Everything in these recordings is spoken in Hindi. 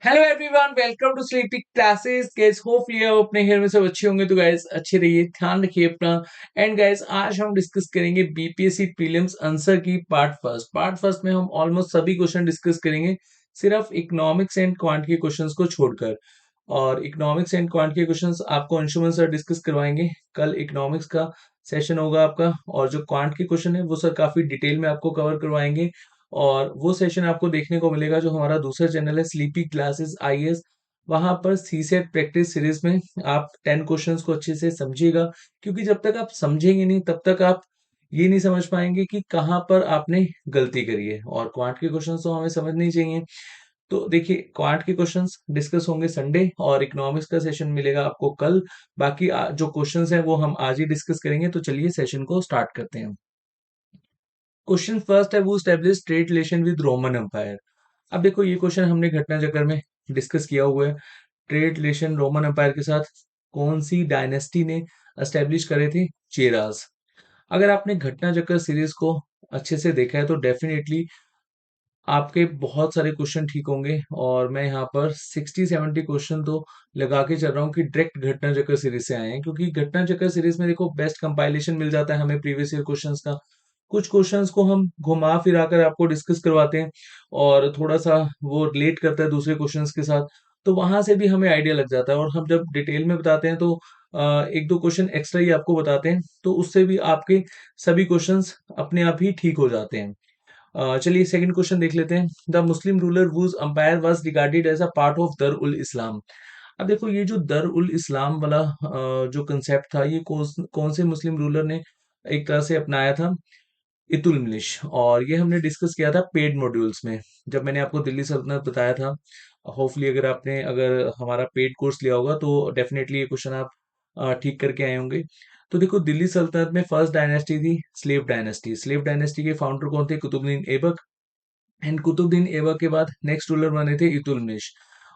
Hello everyone, welcome to sleeping classes. Guys hopefully आप अपने हेयर में सब अच्छे होंगे। तो गाइस अच्छे रहिए, ध्यान रखिए अपना। एंड गाइस आज हम डिस्कस करेंगे बीपीएससी प्रीलिम्स आंसर की पार्ट फर्स्ट में हम ऑलमोस्ट सभी क्वेश्चन डिस्कस करेंगे, सिर्फ इकोनॉमिक्स एंड क्वांट के क्वेश्चंस को छोड़कर। और इकोनॉमिक्स एंड क्वांट के क्वेश्चंस आपको अंशुमन सर डिस्कस करवाएंगे। कल इकोनॉमिक्स का सेशन होगा आपका, और जो क्वांट के क्वेश्चन है वो सर काफी डिटेल में आपको कवर करवाएंगे। और वो सेशन आपको देखने को मिलेगा जो हमारा दूसरा चैनल है स्लीपी क्लासेस आईएएस। वहां पर सीसेट प्रैक्टिस सीरीज में आप 10 क्वेश्चंस को अच्छे से समझिएगा, क्योंकि जब तक आप समझेंगे नहीं तब तक आप ये नहीं समझ पाएंगे कि कहाँ पर आपने गलती करी है। और क्वांट के क्वेश्चंस तो हमें समझने ही चाहिए। तो देखिए, क्वांट के क्वेश्चंस डिस्कस होंगे संडे, और इकोनॉमिक्स का सेशन मिलेगा आपको कल। बाकी जो क्वेश्चंस हैं वो हम आज ही डिस्कस करेंगे। तो चलिए सेशन को स्टार्ट करते हैं। क्वेश्चन फर्स्ट है, वो establish trade relation with Roman empire. अब देखो, ये क्वेश्चन हमने घटना चक्र में डिस्कस किया हुआ है। ट्रेड रिलेशन रोमन एम्पायर के साथ कौन सी डायनेस्टी ने एस्टेब्लिश करे थे? चेरास। अगर आपने घटना चक्र सीरीज को अच्छे से देखा है तो डेफिनेटली आपके बहुत सारे क्वेश्चन ठीक होंगे। और मैं यहाँ पर 60-70 क्वेश्चन तो लगा के चल रहा हूँ कि डायरेक्ट घटना चक्र सीरीज से आए हैं, क्योंकि घटना चक्र सीरीज में देखो बेस्ट कंपाइलेशन मिल जाता है हमें प्रीवियस ईयर क्वेश्चंस का। कुछ क्वेश्चंस को हम घुमा फिरा कर आपको डिस्कस करवाते हैं, और थोड़ा सा वो रिलेट करता है दूसरे क्वेश्चंस के साथ। तो वहां से भी हमें आइडिया लग जाता है, और हम जब डिटेल में बताते हैं तो एक दो क्वेश्चन एक्स्ट्रा ही आपको बताते हैं, तो उससे भी आपके सभी क्वेश्चंस अपने आप ही ठीक हो जाते हैं। चलिए सेकंड क्वेश्चन देख लेते हैं। The Muslim ruler whose empire was regarded as a part of Dar ul Islam. अब देखो, ये जो दर उल इस्लाम वाला जो कंसेप्ट था, ये कौन से मुस्लिम रूलर ने एक तरह से अपनाया था? इतुलमिश। और ये हमने डिस्कस किया था पेड मॉड्यूल्स में, जब मैंने आपको दिल्ली सल्तनत बताया था। होपफुली अगर हमारा पेड कोर्स लिया होगा तो डेफिनेटली ये क्वेश्चन आप ठीक करके आए होंगे। तो देखो, दिल्ली सल्तनत में फर्स्ट डायनेस्टी थी स्लेव डायनेस्टी के फाउंडर कौन थे? कुतुबुद्दीन ऐबक। एंड कुतुबुद्दीन ऐबक के बाद नेक्स्ट रूलर बने थे इतुलमिश।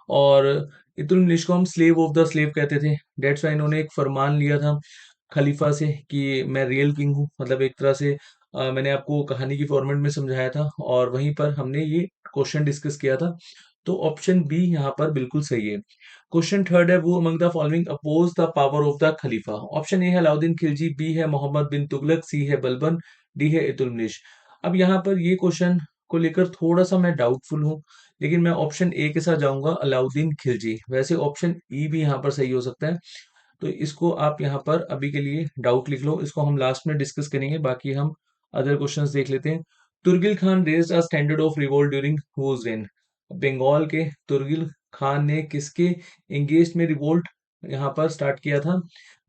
और इतुलमिश को हम स्लेव ऑफ द स्लेव कहते थे। डेट्स वाई इन्होंने एक फरमान लिया था खलीफा से कि मैं रियल किंग हूँ, मतलब एक तरह से मैंने आपको कहानी की फॉर्मेट में समझाया था, और वहीं पर हमने ये क्वेश्चन डिस्कस किया था। तो ऑप्शन बी यहाँ पर बिल्कुल सही है। क्वेश्चन थर्ड है, वो among the following oppose the power of the खलीफा। ऑप्शन ए है अलाउद्दीन खिलजी, बी है मोहम्मद बिन तुगलक, सी है बलबन, डी है इतुलमिश। अब यहाँ पर ये क्वेश्चन को लेकर थोड़ा सा मैं डाउटफुल हूँ, लेकिन मैं ऑप्शन ए के साथ जाऊंगा, अलाउद्दीन खिलजी। वैसे ऑप्शन ई भी यहाँ पर सही हो सकता है। तो इसको आप यहाँ पर अभी के लिए डाउट लिख लो, इसको हम लास्ट में डिस्कस करेंगे। बाकी हम अदर क्वेश्चंस देख लेते हैं। Tughril Khan raised a standard of revolt during his reign. Bengal के तुर्गिल खान ने किसके एंगेज में रिवोल्ट यहाँ पर स्टार्ट किया था?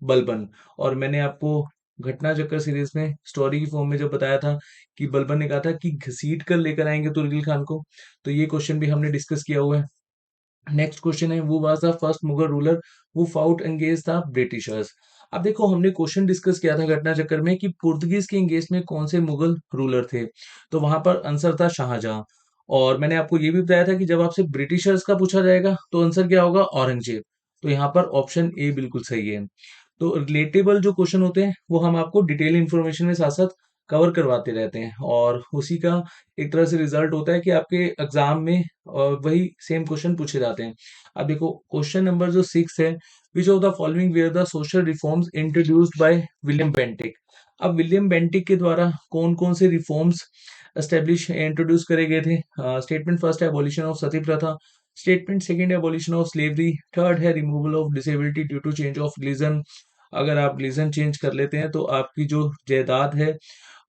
बलबन। और मैंने आपको घटना चक्कर सीरीज में स्टोरी की फॉर्म में जब बताया था कि बलबन ने कहा था कि घसीट कर लेकर आएंगे तुर्गिल खान को। तो ये क्वेश्चन भी हमने डिस्कस किया हुआ है। नेक्स्ट क्वेश्चन है, who was the first Mughal ruler who fought engage the Britishers. अब देखो, हमने क्वेश्चन डिस्कस किया था घटना चक्कर में कि पुर्तगीज के एंगेज में कौन से मुगल रूलर थे। तो वहां पर आंसर था शाहजहां। और मैंने आपको ये भी बताया था कि जब आपसे ब्रिटिशर्स का पूछा जाएगा तो आंसर क्या होगा? औरंगजेब। तो यहाँ पर ऑप्शन ए बिल्कुल सही है। तो रिलेटेबल जो क्वेश्चन होते हैं वो हम आपको डिटेल इन्फॉर्मेशन में साथ साथ कवर करवाते रहते हैं, और उसी का एक तरह से रिजल्ट होता है कि आपके एग्जाम में वही सेम क्वेश्चन पूछे जाते हैं। अब देखो, क्वेश्चन नंबर जो 6 है, which of the following were the social reforms introduced by William Bentinck. अब विलियम बेंटिक के द्वारा कौन कौन से रिफॉर्म्स एस्टेब्लिश इंट्रोड्यूस करे गए थे? स्टेटमेंट फर्स्ट है एबॉलिशन ऑफ सती प्रथा। स्टेटमेंट सेकंड है एबॉलिशन ऑफ स्लेवरी। थर्ड है removal of disability due to change of religion. अगर आप रिलीजन चेंज कर लेते हैं तो आपकी जो जायदाद है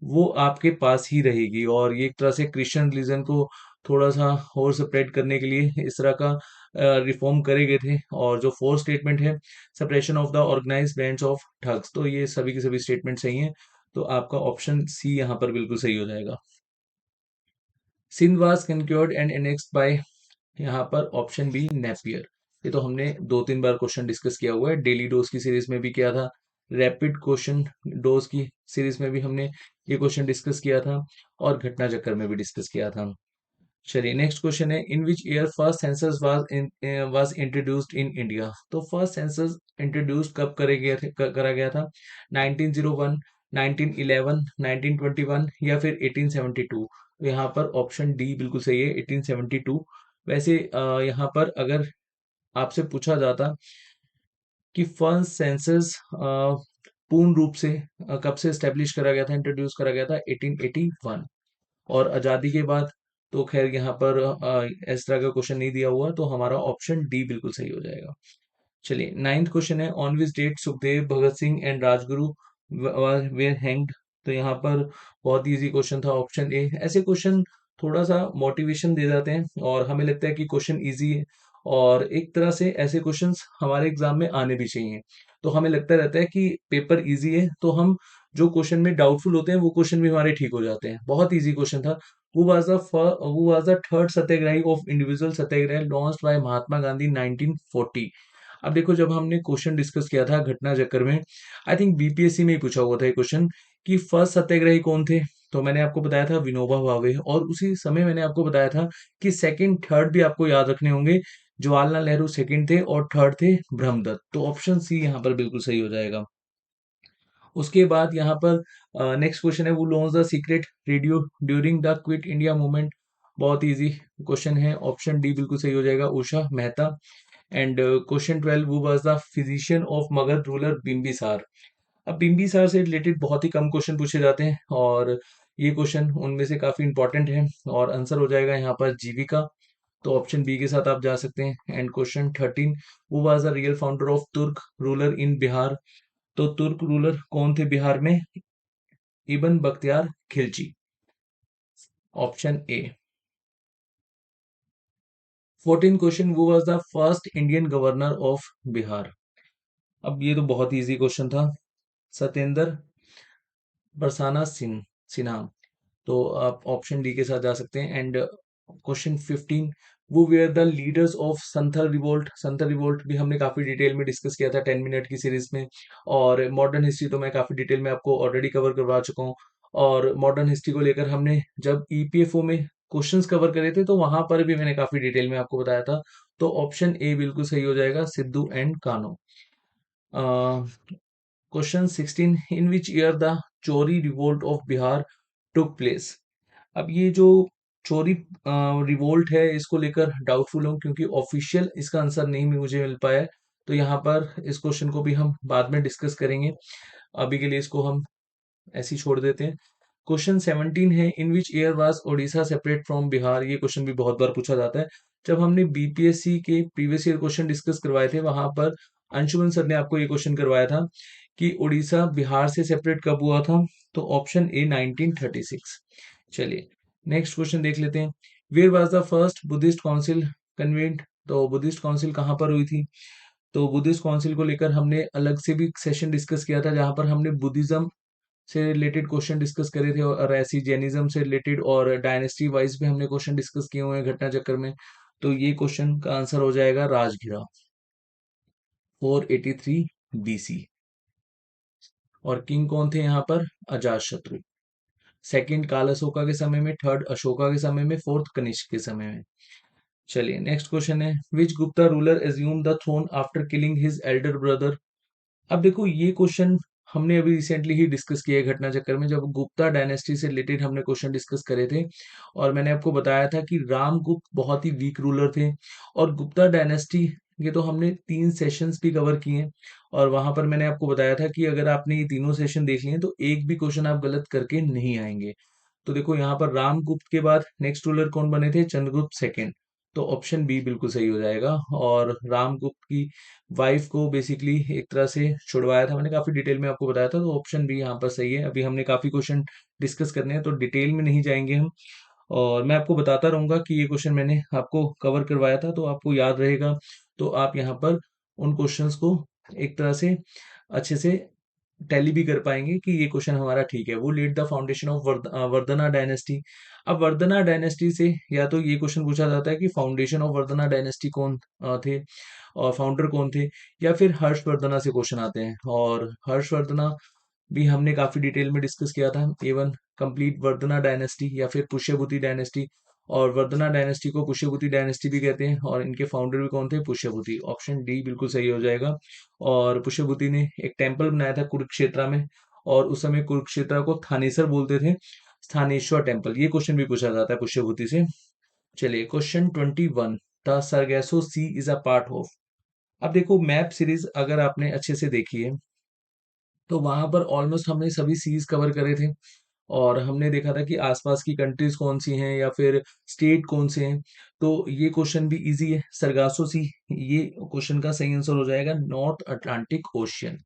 वो आपके पास ही रहेगी। और ये एक तरह से क्रिश्चियन रिलीजन को थोड़ा सा और स्प्रेड करने के लिए इस तरह का रिफॉर्म करे गए थे। और जो फोर्थ स्टेटमेंट है, separation of the organized bands of thugs. तो ये सभी के सभी स्टेटमेंट सही हैं। तो आपका ऑप्शन सी यहाँ पर बिल्कुल सही हो जाएगा। Sindh was conquered and annexed by, यहाँ पर ऑप्शन बी नेपियर। ये तो हमने 2-3 बार क्वेश्चन डिस्कस किया हुआ है, डेली डोज की सीरीज में भी किया था, रैपिड क्वेश्चन डोज की सीरीज में भी हमने ये क्वेश्चन डिस्कस किया था, और घटना चक्कर में भी डिस्कस किया था। चलिए नेक्स्ट क्वेश्चन है, in which year first census was introduced in India. तो फर्स्ट सेंसस इंट्रोड्यूस्ड कब करा गया था? 1901, 1911, 1921 या फिर 1872। तो यहाँ पर ऑप्शन डी बिल्कुल सही है, 1872। वैसे यहाँ पर अगर आपसे पूछा जाता कि फर्स्ट सेंसस पूर्ण रूप से कब से स्टेब्लिश करा गया था, इंट्रोड्यूस करा गया था 1881। और आज़ादी के बाद तो खैर यहाँ पर इस तरह का क्वेश्चन नहीं दिया हुआ, तो हमारा ऑप्शन डी बिल्कुल सही हो जाएगा। चलिए, नाइन्थ क्वेश्चन है, on which date Sukhdev, Bhagat Singh and Rajguru were hanged. तो यहाँ पर बहुत इजी क्वेश्चन था, ऑप्शन ए। ऐसे क्वेश्चन थोड़ा सा मोटिवेशन दे जाते हैं और हमें लगता है कि क्वेश्चन इजी है, और एक तरह से ऐसे क्वेश्चंस हमारे एग्जाम में आने भी चाहिए। तो हमें लगता रहता है कि पेपर इजी है, तो हम जो क्वेश्चन में डाउटफुल होते हैं वो क्वेश्चन भी हमारे ठीक हो जाते हैं। बहुत इजी क्वेश्चन था। Who was the third satyagrahi of individual satyagraha launched by Mahatma Gandhi 1940। अब देखो, जब हमने क्वेश्चन डिस्कस किया था घटना चक्कर में, आई थिंक बीपीएससी में ही पूछा हुआ था ये क्वेश्चन कि फर्स्ट सत्याग्रही कौन थे। तो मैंने आपको बताया था विनोबा भावे, और उसी समय मैंने आपको बताया था कि सेकंड थर्ड भी आपको याद रखने होंगे। जवाहरलाल नेहरू सेकंड थे और थर्ड थे ब्रह्मदत्त। तो ऑप्शन सी यहाँ पर बिल्कुल सही हो जाएगा। उसके बाद यहाँ पर नेक्स्ट क्वेश्चन है, वो launch the secret radio during the quit India movement. बहुत इजी क्वेश्चन है, ऑप्शन डी बिल्कुल सही हो जाएगा, उषा मेहता। एंड क्वेश्चन 12, वो was the physician of Magadh ruler Bimbisara. अब बिंबिसार से रिलेटेड बहुत ही कम क्वेश्चन पूछे जाते हैं, और ये क्वेश्चन उनमें से काफी इंपॉर्टेंट है, और आंसर हो जाएगा यहाँ पर जीविका। तो ऑप्शन बी के साथ आप जा सकते हैं। And question 13, who was the real founder of Turk ruler in Bihar. तो तुर्क रूलर कौन थे बिहार में? Ibn Bakhtiyar Khilji, option A. 14 question, who was the first Indian governor of Bihar. अब ये तो बहुत इजी क्वेश्चन था, सत्येंद्र बरसाना सिन्हा। तो आप ऑप्शन डी के साथ जा सकते हैं। एंड क्वेश्चन 15, वो were the leaders of Santhal revolt. Santhal revolt भी हमने काफी डिटेल में डिस्कस किया था 10 मिनट की सीरीज में। और मॉडर्न हिस्ट्री तो मैं काफी डिटेल में आपको ऑलरेडी कवर करवा चुका हूँ। और मॉडर्न हिस्ट्री को लेकर हमने जब ईपीएफओ में क्वेश्चंस कवर करे थे, तो वहां पर भी मैंने काफी डिटेल में आपको बताया था। तो ऑप्शन ए बिल्कुल सही हो जाएगा, Sidhu and Kanho. Question 16, in which year the Chero revolt of Bihar took place. अब ये जो चोरी रिवोल्ट है, इसको लेकर डाउटफुल हूँ, क्योंकि ऑफिशियल इसका आंसर नहीं मुझे मिल पाया है। तो यहाँ पर इस क्वेश्चन को भी हम बाद में डिस्कस करेंगे, अभी के लिए इसको हम ऐसे ही छोड़ देते हैं। क्वेश्चन 17 है, in which year was Odisha separate from Bihar. ये क्वेश्चन भी बहुत बार पूछा जाता है। जब हमने बीपीएससी के प्रीवियस ईयर क्वेश्चन डिस्कस करवाए थे, वहां पर अंशुमन सर ने आपको ये क्वेश्चन करवाया था कि उड़ीसा बिहार से सेपरेट कब हुआ था। तो ऑप्शन ए 1936। चलिए, नेक्स्ट क्वेश्चन देख लेते हैं। Where was the first Buddhist council convened. तो बुद्धिस्ट काउंसिल कहाँ पर हुई थी? तो बुद्धिस्ट काउंसिल को लेकर हमने अलग से भी सेशन डिस्कस किया था, जहां पर हमने बुद्धिज्म से रिलेटेड क्वेश्चन डिस्कस करे थे, और ऐसी जैनिज्म से रिलेटेड और डायनेस्टी वाइज भी हमने क्वेश्चन डिस्कस किए हुए हैं घटना चक्कर में। तो ये क्वेश्चन का आंसर हो जाएगा राजगिरा, 483 बीसी। और किंग कौन थे यहाँ पर? अजातशत्रु। सेकंड काल अशोका के समय में, थर्ड अशोका के समय में, फोर्थ कनिष्क के समय में। चलिए, नेक्स्ट क्वेश्चन है, which Gupta ruler assume the throne after killing his elder brother. अब देखो, ये क्वेश्चन हमने अभी रिसेंटली ही डिस्कस किया है घटना चक्कर में, जब गुप्ता डायनेस्टी से रिलेटेड हमने क्वेश्चन डिस्कस करे थे। और मैंने आपको बताया था कि रामगुप्त बहुत ही वीक रूलर थे, और गुप्ता डायनेस्टी के तो हमने 3 सेशंस भी कवर किए हैं। और वहां पर मैंने आपको बताया था कि अगर आपने ये तीनों सेशन देख लिए तो एक भी क्वेश्चन आप गलत करके नहीं आएंगे। तो देखो, यहाँ पर रामगुप्त के बाद नेक्स्ट रूलर कौन बने थे? चंद्रगुप्त सेकेंड। तो ऑप्शन बी बिल्कुल सही हो जाएगा। और रामगुप्त की वाइफ को बेसिकली एक तरह से छुड़वाया था, मैंने काफी डिटेल में आपको बताया था। तो ऑप्शन बी यहाँ पर सही है। अभी हमने काफी क्वेश्चन डिस्कस करने हैं, तो डिटेल में नहीं जाएंगे हम, और मैं आपको बताता रहूंगा कि ये क्वेश्चन मैंने आपको कवर करवाया था, तो आपको याद रहेगा। तो आप यहाँ पर उन क्वेश्चंस को एक तरह से अच्छे से टैली भी कर पाएंगे कि ये क्वेश्चन हमारा ठीक है। वो led the foundation of Vardhana dynasty. अब वर्धना डायनेस्टी से या तो ये क्वेश्चन पूछा जाता है कि फाउंडेशन ऑफ वर्धना डायनेस्टी कौन थे, और फाउंडर कौन थे, या फिर हर्षवर्धना से क्वेश्चन आते हैं। और हर्षवर्धना भी हमने काफी डिटेल में डिस्कस किया था, एवन कंप्लीट वर्धना डायनेस्टी या फिर पुष्यभूति डायनेस्टी। और वर्धना डायनेस्टी को पुष्यभूति डायनेस्टी भी कहते हैं, और इनके फाउंडर भी कौन थे? पुष्यभूति। ऑप्शन डी बिल्कुल सही हो जाएगा। और पुष्यभूति ने एक टेम्पल बनाया था कुरुक्षेत्र में, और उस समय कुरुक्षेत्र को थानेसर बोलते थे, स्थानेश्वर टेम्पल। ये क्वेश्चन भी पूछा जाता है पुष्यभूति से। चलिए question 21, the Sargasso sea is a part of. अब देखो मैप सीरीज अगर आपने अच्छे से देखी है तो वहां पर ऑलमोस्ट हमने सभी सीज कवर करे थे और हमने देखा था कि आसपास की कंट्रीज कौन सी हैं या फिर स्टेट कौन से हैं। तो ये क्वेश्चन भी इजी है, सरगासो सी, ये क्वेश्चन का सही आंसर हो जाएगा north Atlantic ocean.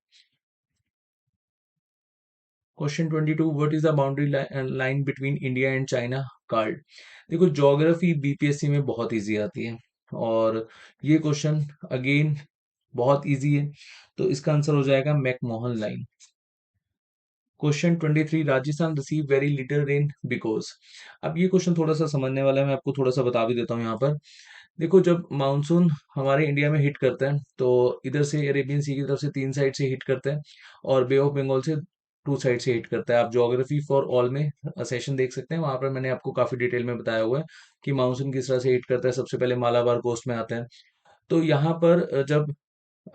Question 22, what is the boundary line between India and China card. देखो ज्योग्राफी बीपीएससी में बहुत इजी आती है और ये क्वेश्चन अगेन बहुत इजी है, तो इसका आंसर हो जाएगा McMahon line. Question 23, Rajasthan receive very little rain because. अब ये क्वेश्चन थोड़ा सा समझने वाला है, मैं आपको थोड़ा सा बता भी देता हूँ यहाँ पर। देखो जब मानसून हमारे इंडिया में हिट करता है तो इधर से अरेबियन सी की तरफ से 3 साइड से हिट करता है और बे ऑफ बंगाल से 2 साइड से हिट करता है। आप ज्योग्राफी फॉर ऑल में सेशन देख सकते हैं, वहां पर मैंने आपको काफी डिटेल में बताया हुआ है कि मानसून किस तरह से हिट करता है। सबसे पहले मालाबार कोस्ट में आता है, तो यहाँ पर जब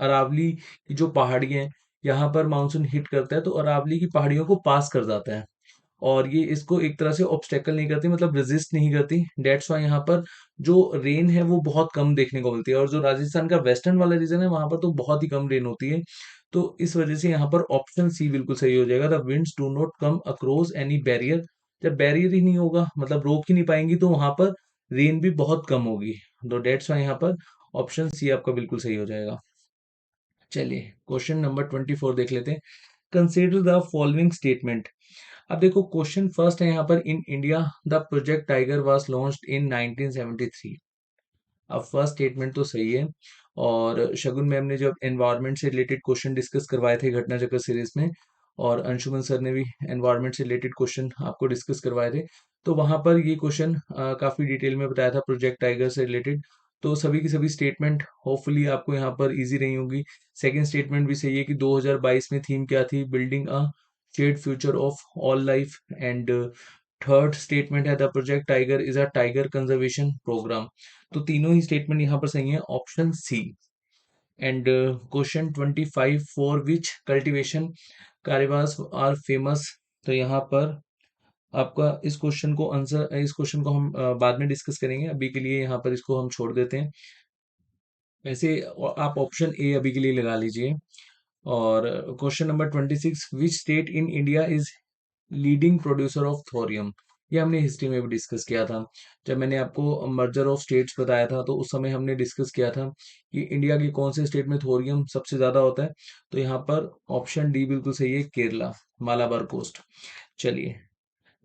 अरावली की जो पहाड़ी है यहाँ पर मानसून हिट करता है तो अरावली की पहाड़ियों को पास कर जाता है और ये इसको एक तरह से ऑब्स्टेकल नहीं करती, मतलब रेजिस्ट नहीं करती। डेट्स वाई यहाँ पर जो रेन है वो बहुत कम देखने को मिलती है और जो राजस्थान का वेस्टर्न वाला रीजन है वहां पर तो बहुत ही कम रेन होती है। तो इस वजह से यहाँ पर ऑप्शन सी बिल्कुल सही हो जाएगा, the winds do not come across any barrier. जब बैरियर ही नहीं होगा मतलब रोक ही नहीं पाएंगी तो वहां पर रेन भी बहुत कम होगी। तो डेट्स वाई यहाँ पर ऑप्शन सी आपका बिल्कुल सही हो जाएगा। चलिए क्वेश्चन नंबर 24 देख लेते हैं, कंसिडर द फॉलोइंग स्टेटमेंट। अब देखो क्वेश्चन फर्स्ट है यहाँ पर, in India the Project tiger was launched in 1973। अब फर्स्ट स्टेटमेंट तो सही है और शगुन मैम ने जब एनवायरनमेंट से रिलेटेड क्वेश्चन डिस्कस करवाए थे घटना चक्र सीरीज में और अंशुमन सर ने भी एनवायरनमेंट से रिलेटेड क्वेश्चन आपको डिस्कस करवाए थे, तो वहां पर ये क्वेश्चन काफी डिटेल में बताया था प्रोजेक्ट टाइगर से रिलेटेड। तो सभी की सभी स्टेटमेंट होपफुली आपको यहाँ पर इजी रही होगी। सेकंड स्टेटमेंट भी सही है कि 2022 में थीम क्या थी, building a shared future of all life. And third statement है the Project Tiger is a tiger conservation program. तो तीनों ही स्टेटमेंट यहाँ पर सही है, option C. And question 25, for which cultivation Karewas are famous. तो यहाँ पर आपका इस क्वेश्चन को आंसर, इस क्वेश्चन को हम बाद में डिस्कस करेंगे, अभी के लिए यहाँ पर इसको हम छोड़ देते हैं। वैसे आप ऑप्शन ए अभी के लिए लगा लीजिए। और question number 26, which state in India is leading producer of thorium. ये हमने हिस्ट्री में भी डिस्कस किया था, जब मैंने आपको मर्जर ऑफ स्टेट्स बताया था तो उस समय हमने डिस्कस किया था कि इंडिया के कौन से स्टेट में थोरियम सबसे ज्यादा होता है। तो यहाँ पर ऑप्शन डी बिल्कुल सही है, केरला, मालाबार कोस्ट। चलिए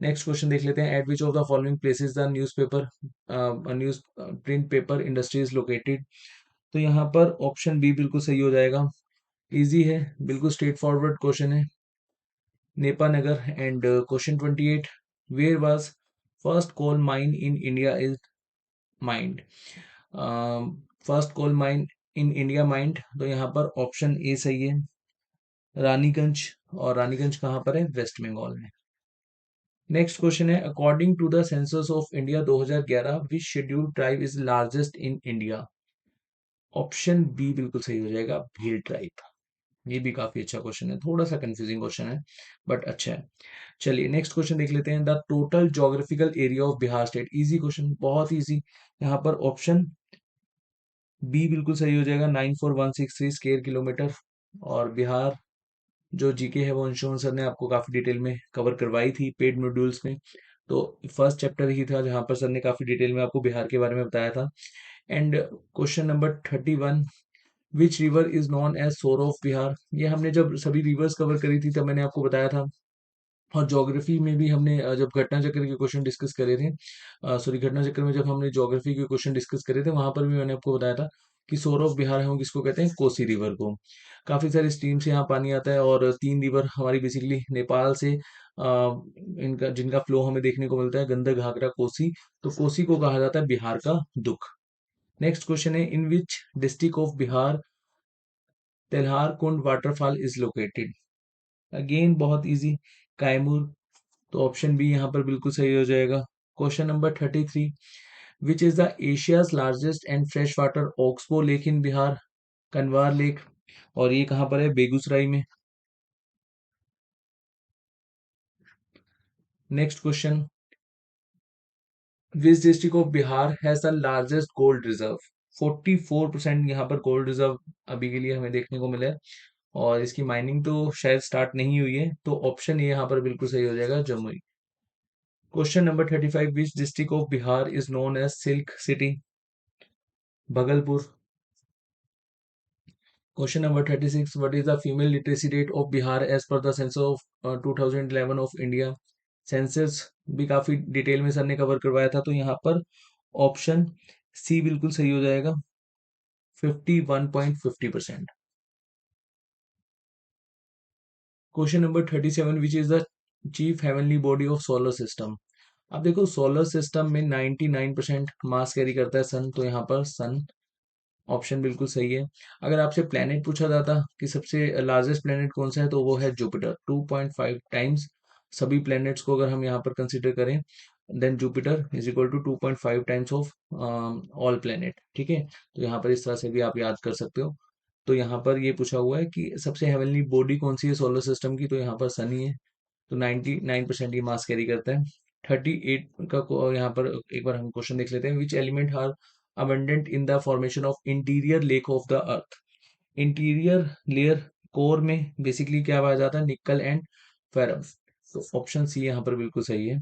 नेक्स्ट क्वेश्चन देख लेते हैं, eight which of the following places the newspaper news print paper industry is located. तो यहाँ पर ऑप्शन बी बिल्कुल सही हो जाएगा, इजी है, बिल्कुल स्ट्रेट फॉरवर्ड क्वेश्चन है, Nepa Nagar. And question 28, where was first coal mine in India is mined. First coal mine in India mined, तो यहाँ पर ऑप्शन ए सही है, रानीगंज। और रानीगंज कहाँ पर है, वेस्ट बंगाल में। नेक्स्ट क्वेश्चन है, according to the census of India 2011 which schedule tribe is largest in India. Option B बिल्कुल सही हो जाएगा, भील ट्राइब। ये भी काफी अच्छा क्वेश्चन है, थोड़ा सा कंफ्यूजिंग क्वेश्चन है बट अच्छा है। चलिए नेक्स्ट क्वेश्चन देख लेते हैं, the total geographical area of Bihar state. Easy question, बहुत इजी। यहाँ पर ऑप्शन बी बिल्कुल सही हो जाएगा, 94163 स्क्वायर किलोमीटर। और बिहार जो जीके है वो अंशुमन सर ने आपको काफी डिटेल में कवर करवाई थी पेड मॉड्यूल्स में। तो फर्स्ट चैप्टर ही था जहां पर सर ने काफी डिटेल में आपको बिहार के बारे में बताया था। And question number 31, which river is known as sorrow of Bihar. ये हमने जब सभी रिवर्स कवर करी थी तब मैंने आपको बताया था। और ज्योग्राफी में भी हमने जब घटना चक्र के क्वेश्चन डिस्कस करे थे, सॉरी घटना चक्र में जब हमने ज्योग्राफी के क्वेश्चन डिस्कस करे थे वहां पर भी मैंने आपको बताया था कि सोर ऑफ बिहार है वो किसको कहते हैं, कोसी रिवर को। काफी सारी स्ट्रीम से यहाँ पानी आता है और 3 रिवर हमारी बेसिकली नेपाल से इनका जिनका फ्लो हमें देखने को मिलता है, गंदक, घाघरा, कोसी। तो कोसी को कहा जाता है बिहार का दुख। नेक्स्ट क्वेश्चन है, in which district of Bihar Telhar Kund waterfall is located. Again बहुत इजी, कैमूर। तो ऑप्शन बी यहाँ पर बिल्कुल सही हो जाएगा। Question number 33, which is the Asia's largest and fresh water oxbow lake in Bihar, Kanwar lake. और ये कहाँ पर है, बेगूसराय में। Next question, which district of Bihar has the largest gold reserve? 44% यहाँ पर गोल्ड रिजर्व अभी के लिए हमें देखने को मिला है, और इसकी माइनिंग तो शायद स्टार्ट नहीं हुई है, तो ऑप्शन ये यहाँ पर बिल्कुल सही हो जाएगा, Jamui. Question number 35, which district of Bihar is known as silk city? Bhagalpur. Question number 36, what is the female literacy rate of Bihar as per the census of 2011 of India? Census भी काफी डिटेल में सर ने कवर करवाया था, तो यहाँ पर ऑप्शन सी बिल्कुल सही हो जाएगा, 51.50%। Question number 37, which is the chief heavenly body of solar system? अब देखो, सोलर सिस्टम में 99% मास कैरी करता है सन, तो यहाँ पर सन ऑप्शन बिल्कुल सही है। अगर आपसे प्लेनेट पूछा जाता कि सबसे लार्जेस्ट प्लेनेट कौन सा है, तो वो है जुपिटर, 2.5 टाइम्स सभी प्लैनेट्स को अगर हम यहाँ पर कंसिडर करें, then Jupiter is equal to 2.5 times of all planet. ठीक है, तो यहाँ पर इस तरह से भी आप याद कर सकते हो। तो यहाँ पर ये पूछा हुआ है कि सबसे हेवनली बॉडी कौन सी है सोलर सिस्टम की, तो यहाँ पर सन ही है, तो 99% ये मास कैरी करता है। 38 का यहाँ पर एक बार हम क्वेश्चन देख लेते हैं, which element are abundant in the formation of interior lake of the earth? Interior layer core में बेसिकली क्या पाया जाता है? निकल एंड फेरम, तो ऑप्शन सी यहाँ पर बिल्कुल सही है।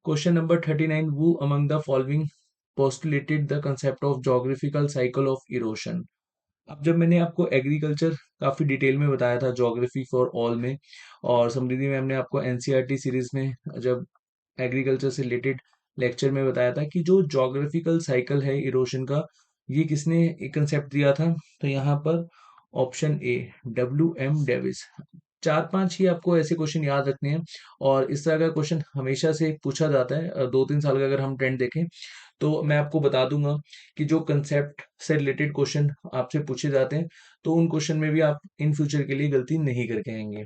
Question number 39, who among the following postulated the concept of geographical cycle of erosion? अब जब मैंने आपको एग्रीकल्चर काफी डिटेल में बताया था ज्योग्राफी फॉर ऑल में, और समृद्धि मैम ने आपको एनसीईआरटी सीरीज में जब एग्रीकल्चर से रिलेटेड लेक्चर में बताया था कि जो ज्योग्राफिकल साइकिल है इरोशन का, ये किसने एक कंसेप्ट दिया था? तो यहाँ पर ऑप्शन ए, WM डेविस। चार पांच ही आपको ऐसे क्वेश्चन याद रखने हैं, और इस तरह का क्वेश्चन हमेशा से पूछा जाता है। 2-3 साल का अगर हम ट्रेंड देखें, तो मैं आपको बता दूंगा कि जो कंसेप्ट से रिलेटेड क्वेश्चन आपसे पूछे जाते हैं, तो उन क्वेश्चन में भी आप इन फ्यूचर के लिए गलती नहीं करके आएंगे।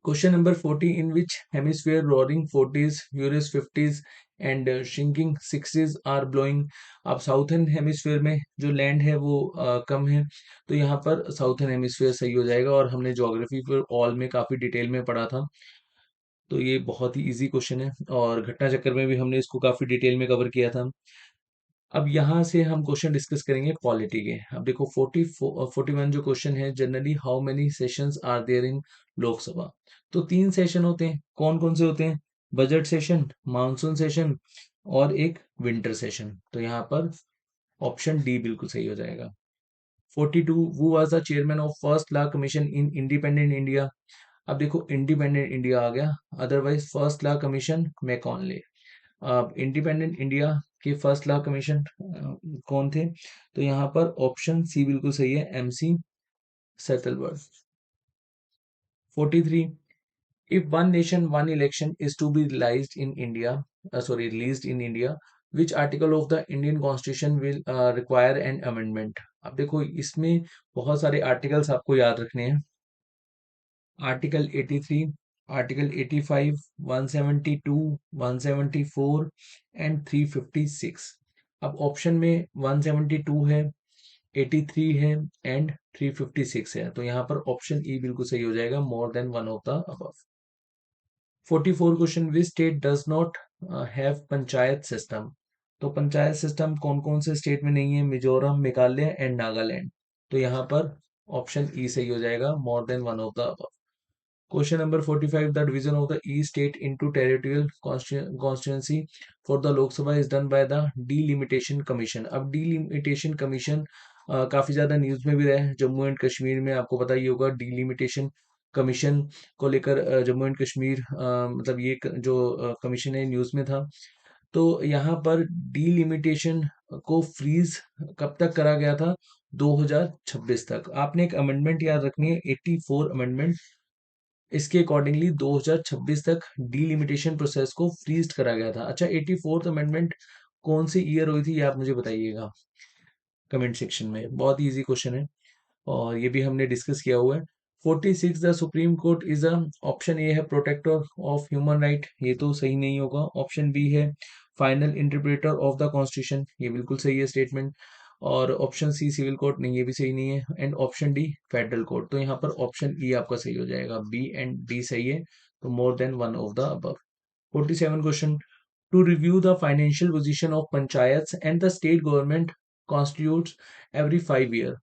Question number 40, in which hemisphere roaring 40s, furious 50s and shrieking 60s are blowing? अब साउथर्न हेमिस्फीयर में जो लैंड है वो कम है, तो यहाँ पर साउथर्न हेमिस्फीयर सही हो जाएगा, और हमने ज्योग्राफी पर ऑल में काफी डिटेल में पढ़ा था, तो ये बहुत ही इजी क्वेश्चन है, और घटना चक्कर में भी हमने इसको काफी डिटेल में कवर किया था। अब यहाँ से हम क्वेश्चन डिस्कस करेंगे पॉलिटी के। अब देखो 41 जो क्वेश्चन है, generally how many sessions are there in Lok Sabha? तो 3 सेशन होते हैं, कौन कौन से होते हैं? बजट सेशन, मानसून सेशन, और एक विंटर सेशन, तो यहाँ पर ऑप्शन डी बिल्कुल सही हो जाएगा। 42, who was the chairman of first law commission in independent India? अब देखो, इंडिपेंडेंट इंडिया आ गया, अदरवाइज फर्स्ट लॉ कमीशन मैकॉनले। अब इंडिपेंडेंट इंडिया के फर्स्ट लॉ कमीशन कौन थे? तो यहाँ पर ऑप्शन सी बिल्कुल सही है, MC सेटलवर्थ। 43, if one nation one election is to be realized in India, released in India, which article of the Indian Constitution will require an amendment? अब देखो, इसमें बहुत सारे आर्टिकल्स आपको याद रखने हैं। Article 83, article 85, 172, 174 and 356। अब ऑप्शन में 172 है, 83 है एंड 356 है, तो यहाँ पर ऑप्शन ई बिल्कुल सही हो जाएगा, मोर than one of the above. 44 question, which state does not have panchayat system? तो पंचायत सिस्टम कौन कौन से स्टेट में नहीं है? मिजोरम, मेघालय एंड नागालैंड, तो यहाँ पर ऑप्शन ई सही हो जाएगा, मोर than one of the above. Question number 45, the division of the East state into territorial constituency for the Lok Sabha is done by the delimitation commission। अब delimitation commission काफी ज्यादा न्यूज में भी रहा है। जम्मू एंड कश्मीर में आपको पता ही होगा, delimitation कमीशन को लेकर जम्मू एंड कश्मीर मतलब ये जो कमीशन है न्यूज में था। तो यहाँ पर डीलिमिटेशन को फ्रीज कब तक करा गया था? 2026 तक। आपने एक अमेंडमेंट याद रखनी है, 84 अमेंडमेंट, इसके अकॉर्डिंगली 2026 तक डीलिमिटेशन प्रोसेस को फ्रीज करा गया था। अच्छा, 84th अमेंडमेंट कौन सी ईयर हुई थी, ये आप मुझे बताइएगा कमेंट सेक्शन में, बहुत ही इजी क्वेश्चन है, और ये भी हमने डिस्कस किया हुआ है। 46, the supreme court is a, option a है प्रोटेक्टर ऑफ ह्यूमन राइट, ये तो सही नहीं होगा। ऑप्शन बी है final interpreter of the constitution, ये बिल्कुल सही है स्टेटमेंट। और ऑप्शन सी सिविल कोर्ट, नहीं ये भी सही नहीं है। And option D federal court, तो यहाँ पर ऑप्शन ई आपका सही हो जाएगा, बी एंड डी सही है, तो more than one of the above. 47 question, to review the financial position of panchayat and the state government constitutes every 5 year.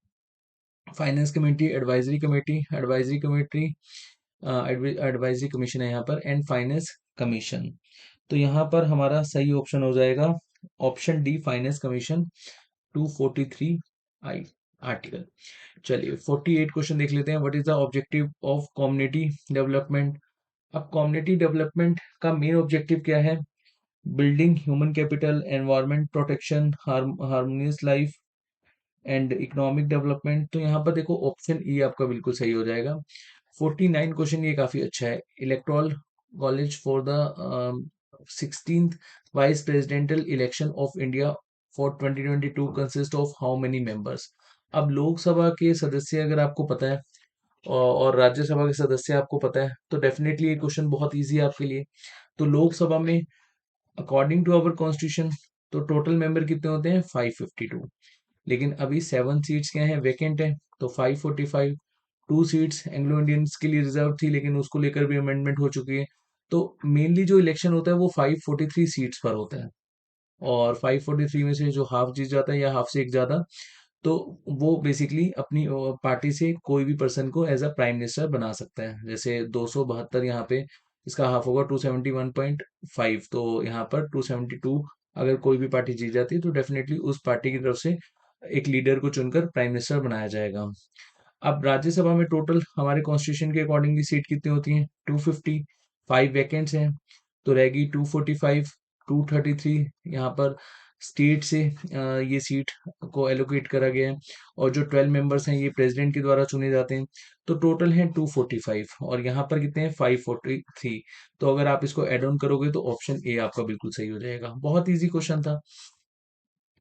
Finance committee, advisory committee, advisory committee, advisory commission है यहाँ पर, एंड फाइनेंस कमीशन। तो यहाँ पर हमारा सही ऑप्शन हो जाएगा ऑप्शन डी, फाइनेंस कमीशन, 243 आई आर्टिकल। चलिए 48 क्वेश्चन देख लेते हैं। What is the objective of community development? अब कम्युनिटी डेवलपमेंट का मेन ऑब्जेक्टिव क्या है? Building human capital, environment protection, harmonious life and economic development. तो यहाँ पर देखो ऑप्शन ई आपका बिल्कुल सही हो जाएगा। 49 क्वेश्चन ये काफी अच्छा है। Electoral college for the 16th vice presidential election of India for 2022 consist of how many members? अब लोकसभा के सदस्य अगर आपको पता है और राज्यसभा के सदस्य आपको पता है तो डेफिनेटली ये क्वेश्चन बहुत इजी है आपके लिए। तो लोकसभा में अकॉर्डिंग टू अवर कॉन्स्टिट्यूशन तो टोटल मेंबर कितने होते हैं? 552। लेकिन अभी 7 सीट्स क्या है? वैकेंट है। तो 545, 2 सीट्स एंग्लो इंडियंस के लिए रिजर्व थी लेकिन उसको लेकर भी अमेंडमेंट हो चुकी है। तो मेनली जो इलेक्शन होता है वो 543 सीट्स पर होता है, और 543 में से जो हाफ जीत जाता है या हाफ से एक ज्यादा, तो वो बेसिकली अपनी पार्टी से कोई भी पर्सन को एज अ प्राइम मिनिस्टर बना सकता है। जैसे 272 यहाँ पे, इसका हाफ होगा 271.5, तो यहाँ पर 272 अगर कोई भी पार्टी जीत जाती है तो डेफिनेटली उस पार्टी की तरफ से एक लीडर को चुनकर प्राइम मिनिस्टर बनाया जाएगा। अब राज्यसभा में टोटल हमारे कॉन्स्टिट्यूशन के अकॉर्डिंगली सीट कितनी होती हैं? 250, 5 वैकेंट्स हैं, तो रहेगी 245, 233 यहाँ पर स्टेट से ये सीट को एलोकेट करा गया है, और जो 12 मेंबर्स हैं ये प्रेसिडेंट के द्वारा चुने जाते हैं। तो टोटल है 245, और यहाँ पर कितने हैं? 543। तो अगर आप इसको एड ऑन करोगे तो ऑप्शन ए आपका बिल्कुल सही हो जाएगा। बहुत इजी क्वेश्चन था।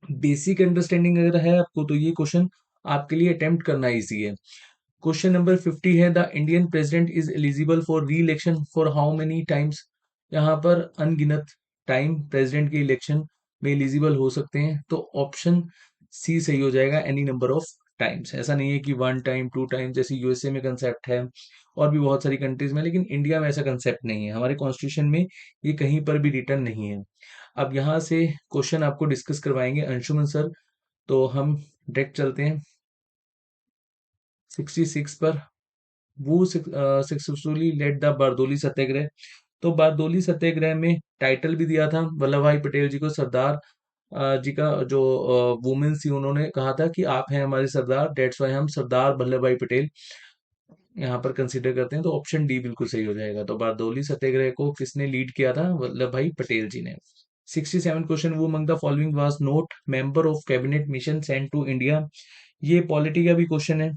बेसिक अंडरस्टैंडिंग अगर है आपको तो ये क्वेश्चन आपके लिए अटेम्प्ट करना इजी है। क्वेश्चन नंबर 50 है, the Indian president is eligible for री election for how many times? यहाँ पर अनगिनत टाइम प्रेसिडेंट के इलेक्शन में एलिजिबल हो सकते हैं, तो ऑप्शन सी सही हो जाएगा, एनी नंबर ऑफ टाइम्स। ऐसा नहीं है कि 1 टाइम 2 टाइम, जैसे यूएसए में कंसेप्ट है और भी बहुत सारी कंट्रीज में, लेकिन इंडिया में ऐसा कंसेप्ट नहीं है। हमारे कॉन्स्टिट्यूशन में ये कहीं पर भी रिटर्न नहीं है। अब यहाँ से क्वेश्चन आपको डिस्कस करवाएंगे अंशुमन सर, तो हम डायरेक्ट चलते हैं 66 पर। वो successfully lead the Bardoli Satyagraha. तो बारदोली सत्याग्रह में टाइटल भी दिया था वल्लभ भाई पटेल जी को। सरदार जी का जो वुमेन्स थी उन्होंने कहा था कि आप हैं हमारे सरदार, डेट्स वाई हम सरदार वल्लभ भाई पटेल यहाँ पर कंसीडर करते हैं। तो ऑप्शन डी बिल्कुल सही हो जाएगा। तो बारदोली सत्याग्रह को किसने लीड किया था? वल्लभ भाई पटेल जी ने। 67 question, who among the following was not member of cabinet mission sent to India? ये पॉलिटी का भी क्वेश्चन है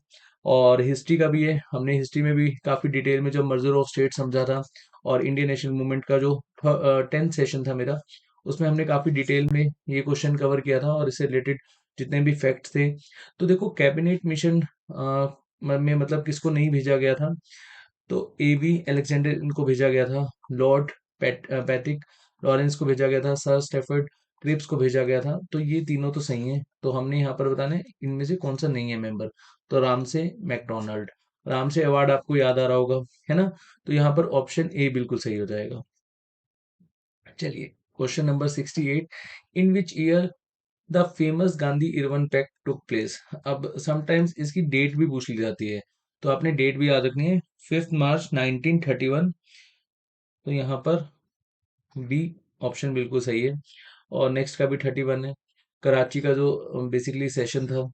और हिस्ट्री का भी है। हमने हिस्ट्री में भी काफी डिटेल में जब मर्जर ऑफ स्टेट समझा था और इंडियन नेशनल मूवमेंट का जो 10th सेशन था मेरा, उसमें हमने काफी डिटेल में ये क्वेश्चन कवर किया था और इससे रिलेटेड जितने भी फैक्ट्स थे। तो देखो कैबिनेट मिशन में मतलब किसको नहीं भेजा गया था? तो एवी अलेक्जेंडर इनको भेजा गया था, लॉर्ड पैटिक लॉरेंस को भेजा गया था, सर स्टेफर्ड क्रिप्स को भेजा गया था। तो ये तीनों तो सही हैं, तो हमने यहाँ पर बताना है इनमें से कौन सा नहीं है मेंबर। तो रामसे मैकडोनाल्ड, रामसे अवार्ड आपको याद आ रहा होगा, है ना? तो यहाँ पर ऑप्शन ए बिल्कुल सही हो जाएगा। चलिए question number 68, in which year the famous Gandhi Irwin pact took place? अब समटाइम्स इसकी डेट भी पूछ ली जाती है, तो आपने डेट भी याद रखनी है, 5 मार्च 1931। तो यहाँ पर बी ऑप्शन बिल्कुल सही है। और नेक्स्ट का भी 31 है। कराची का जो बेसिकली सेशन था,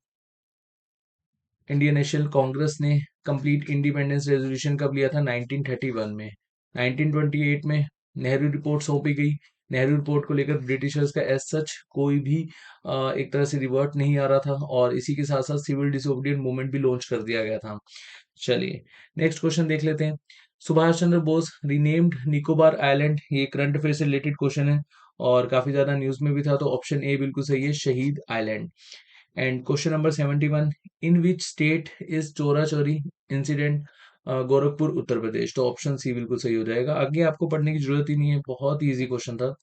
इंडियन नेशनल कांग्रेस ने कंप्लीट इंडिपेंडेंस रेजोल्यूशन कब लिया था? 1931 में। 1928 में नेहरू रिपोर्ट सौंपी गई। नेहरू रिपोर्ट को लेकर ब्रिटिशर्स का एज सच कोई भी एक तरह से रिवर्ट नहीं आ रहा था, और इसी के साथ साथ सिविल डिसोबीडियंट मूवमेंट भी लॉन्च कर दिया गया था। चलिए नेक्स्ट क्वेश्चन देख लेते हैं। सुभाष चंद्र बोस रीनेम्ड निकोबार आइलैंड, ये करंट अफेयर से रिलेटेड क्वेश्चन है और काफी ज्यादा न्यूज में भी था, तो ऑप्शन ए बिल्कुल सही है, शहीद island. And question number 71, in which state is चोरा चोरी इंसिडेंट? गोरखपुर उत्तर प्रदेश। तो ऑप्शन सी बिल्कुल सही हो जाएगा। आगे आपको पढ़ने की जरूरत ही नहीं है, बहुत ही इजी क्वेश्चन था।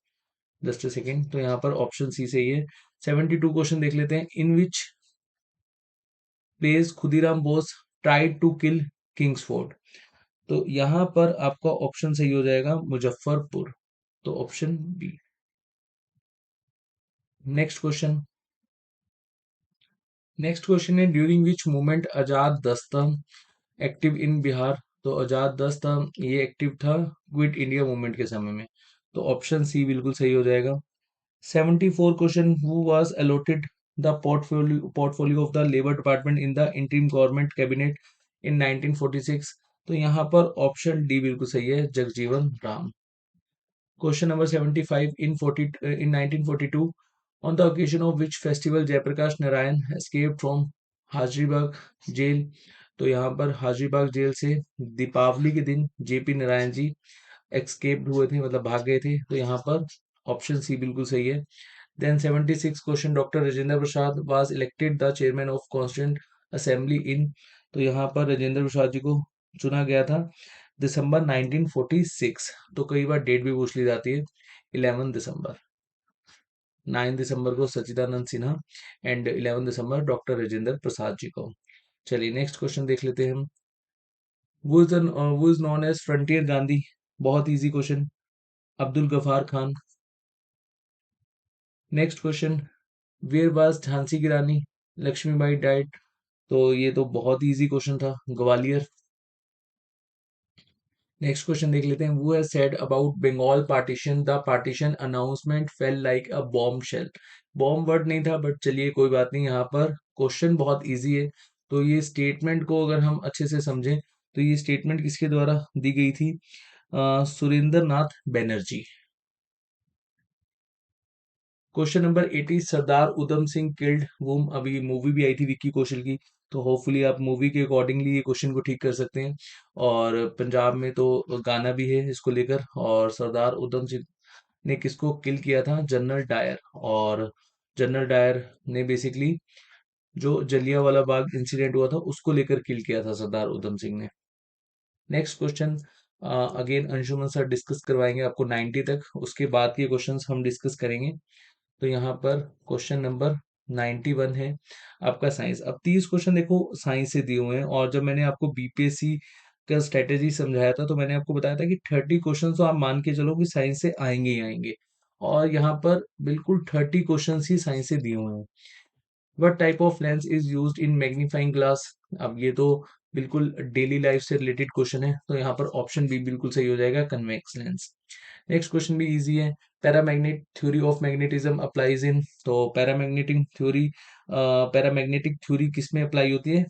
जस्ट अ सेकेंड, तो यहाँ पर ऑप्शन सी सही है। 72 क्वेश्चन देख लेते हैं, in which place Khudiram Bose tried to kill Kingsford? तो यहाँ पर आपका ऑप्शन सही हो जाएगा, मुजफ्फरपुर। तो option B. Next question. Next question है during which movement Azad Dasta active in Bihar. तो आजाद दस्तम ये एक्टिव था क्विट इंडिया मूवमेंट के समय में। तो ऑप्शन सी बिल्कुल सही हो जाएगा। 74 question who was allotted the portfolio of the labour department in the interim government cabinet इन 1946। तो यहाँ पर ऑप्शन डी बिल्कुल सही है, Jagjivan Ram. Question number 75 in 1942 on the occasion of which festival Jayaprakash Narayan escaped from Hazaribagh jail. तो यहाँ पर हाजरीबाग जेल से दीपावली के दिन जेपी नारायण जी एक्सकेप्ड हुए थे, मतलब भाग गए थे। तो यहाँ पर ऑप्शन सी बिल्कुल सही है। Then 76 question doctor Rajendra Prasad was elected the chairman of constituent assembly in. तो यहाँ पर राजेंद्र प्रसाद जी को चुना गया था दिसंबर 1946। तो कई बार डेट भी पूछ ली जाती है। 11 दिसंबर, 9 दिसंबर को सच्चिदानंद सिन्हा एंड 11 दिसंबर डॉक्टर राजेंद्र प्रसाद जी को। चलिए नेक्स्ट क्वेश्चन देख लेते हैं हम। Who is known as frontier Gandhi. बहुत easy question, Abdul Gaffar Khan. Next question, where was Jhansi की रानी लक्ष्मीबाई डाइट। तो ये तो बहुत इजी क्वेश्चन था, ग्वालियर। नेक्स्ट क्वेश्चन देख लेते हैं। Who has said about Bengal partition the partition announcement fell like a bomb shell. Bomb word नहीं था, बट चलिए कोई बात नहीं, यहाँ पर क्वेश्चन बहुत इजी है। तो ये स्टेटमेंट को अगर हम अच्छे से समझें तो ये स्टेटमेंट किसके द्वारा दी गई थी? सुरेंद्र नाथ Banerjee. Question number 80 Sardar Udham Singh killed वुम। अभी मूवी भी आई थी विक्की कौशल की, तो होपफुली आप मूवी के अकॉर्डिंगली ये क्वेश्चन को ठीक कर सकते हैं। और पंजाब में तो गाना भी है इसको लेकर। और सरदार उधम सिंह ने किसको किल किया था? General Dyer. और जनरल डायर ने बेसिकली जो जलियांवाला बाग इंसिडेंट हुआ था उसको लेकर किल किया था सरदार उधम सिंह ने। Next question again Anshuman sir discuss करवाएंगे आपको 90 तक, उसके बाद के क्वेश्चंस हम डिस्कस करेंगे। तो यहाँ पर क्वेश्चन नंबर 91 है आपका साइंस। अब 30 क्वेश्चन देखो साइंस से दिए हुए हैं, और जब मैंने आपको बीपीएससी का स्ट्रेटेजी समझाया था तो मैंने आपको बताया था कि 30 क्वेश्चन तो आप मान के चलो कि साइंस से आएंगे ही आएंगे। और यहाँ पर बिल्कुल 30 क्वेश्चन ही साइंस से दिए हुए हैं। What type of lens is use in magnifying glass. अब ये तो बिल्कुल डेली लाइफ से रिलेटेड क्वेश्चन है, तो यहाँ पर ऑप्शन बी बिल्कुल सही हो जाएगा, कन्वेक्स लेंस। नेक्स्ट क्वेश्चन भी इजी है। Paramagnet theory of magnetism applies इन। तो पैरामैग्नेटिक थ्योरी किस में अप्लाई होती है?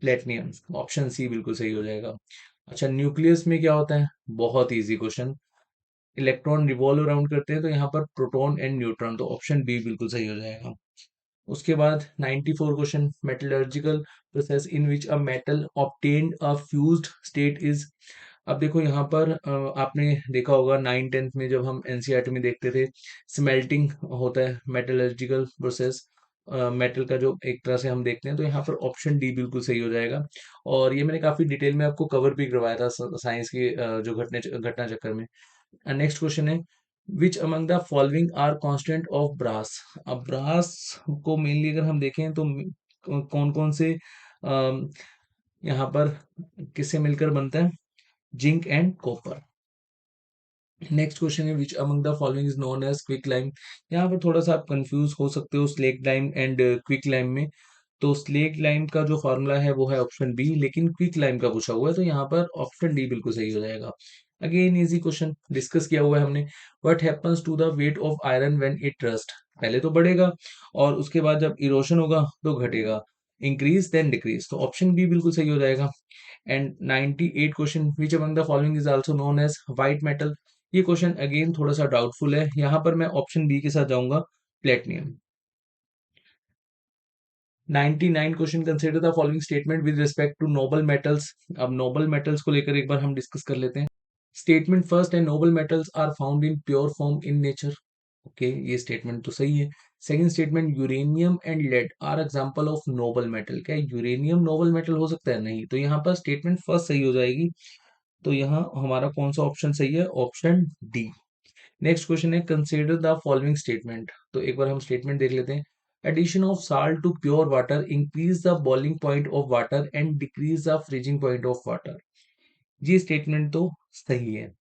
प्लेटिनियम। ऑप्शन सी बिल्कुल सही हो जाएगा। अच्छा, न्यूक्लियस में क्या होता है? बहुत easy question, electron revolve around करते हैं, तो यहाँ पर प्रोटॉन एंड न्यूट्रॉन। तो ऑप्शन बी बिल्कुल सही हो जाएगा। उसके बाद 94 question, metallurgical process in which a metal obtained a fused state is. अब देखो यहाँ पर आपने देखा होगा 9th 10th में जब हम एनसीईआरटी में देखते थे, स्मेल्टिंग होता है मेटलर्जिकल प्रोसेस, मेटल का जो एक तरह से हम देखते हैं। तो यहाँ पर ऑप्शन डी बिल्कुल सही हो जाएगा। और ये मैंने काफी डिटेल में आपको कवर भी करवाया था साइंस के जो घटना चक्कर में। नेक्स्ट क्वेश्चन है which among the following are constant of brass. अब ब्रास को मेनली अगर हम देखें तो कौन कौन से यहाँ पर किससे मिलकर बनता है? Zinc and copper. Next question है which among the following is known as quick lime. यहाँ पर थोड़ा सा आप कंफ्यूज हो सकते हो slake lime and quick lime में। तो स्लेक लाइम का जो फॉर्मूला है वो है ऑप्शन बी, लेकिन क्विक लाइम का पूछा हुआ है तो यहाँ पर ऑप्शन डी बिल्कुल सही हो जाएगा। अगेन इजी क्वेश्चन डिस्कस किया हुआ है हमने। What happens to the weight of iron when it rust. पहले तो बढ़ेगा और उसके बाद जब इरोशन होगा तो घटेगा, इंक्रीज देन डिक्रीज। तो ऑप्शन बी बिल्कुल सही हो जाएगा। And 98 question which among the following is also known as white metal. ये क्वेश्चन अगेन थोड़ा सा डाउटफुल है, यहाँ पर मैं ऑप्शन बी के साथ जाऊंगा, platinum. 99 question, consider the following statement with respect to noble metals. अब नोबल मेटल्स को लेकर एक बार हम डिस्कस कर लेते हैं। स्टेटमेंट फर्स्ट है noble metals are found in pure form in nature. Okay, ये स्टेटमेंट तो सही है। Second statement uranium and lead are example of noble metal. क्या यूरेनियम नोबल मेटल हो सकता है? नहीं। तो यहाँ पर स्टेटमेंट फर्स्ट सही हो जाएगी। तो यहाँ हमारा कौन सा ऑप्शन सही है? Option D. नेक्स्ट क्वेश्चन है कंसीडर द फॉलोइंग स्टेटमेंट। तो एक बार हम स्टेटमेंट देख लेते हैं। Addition of salt to pure water increase the boiling point of water and decrease the freezing point of water. ये स्टेटमेंट तो सही है।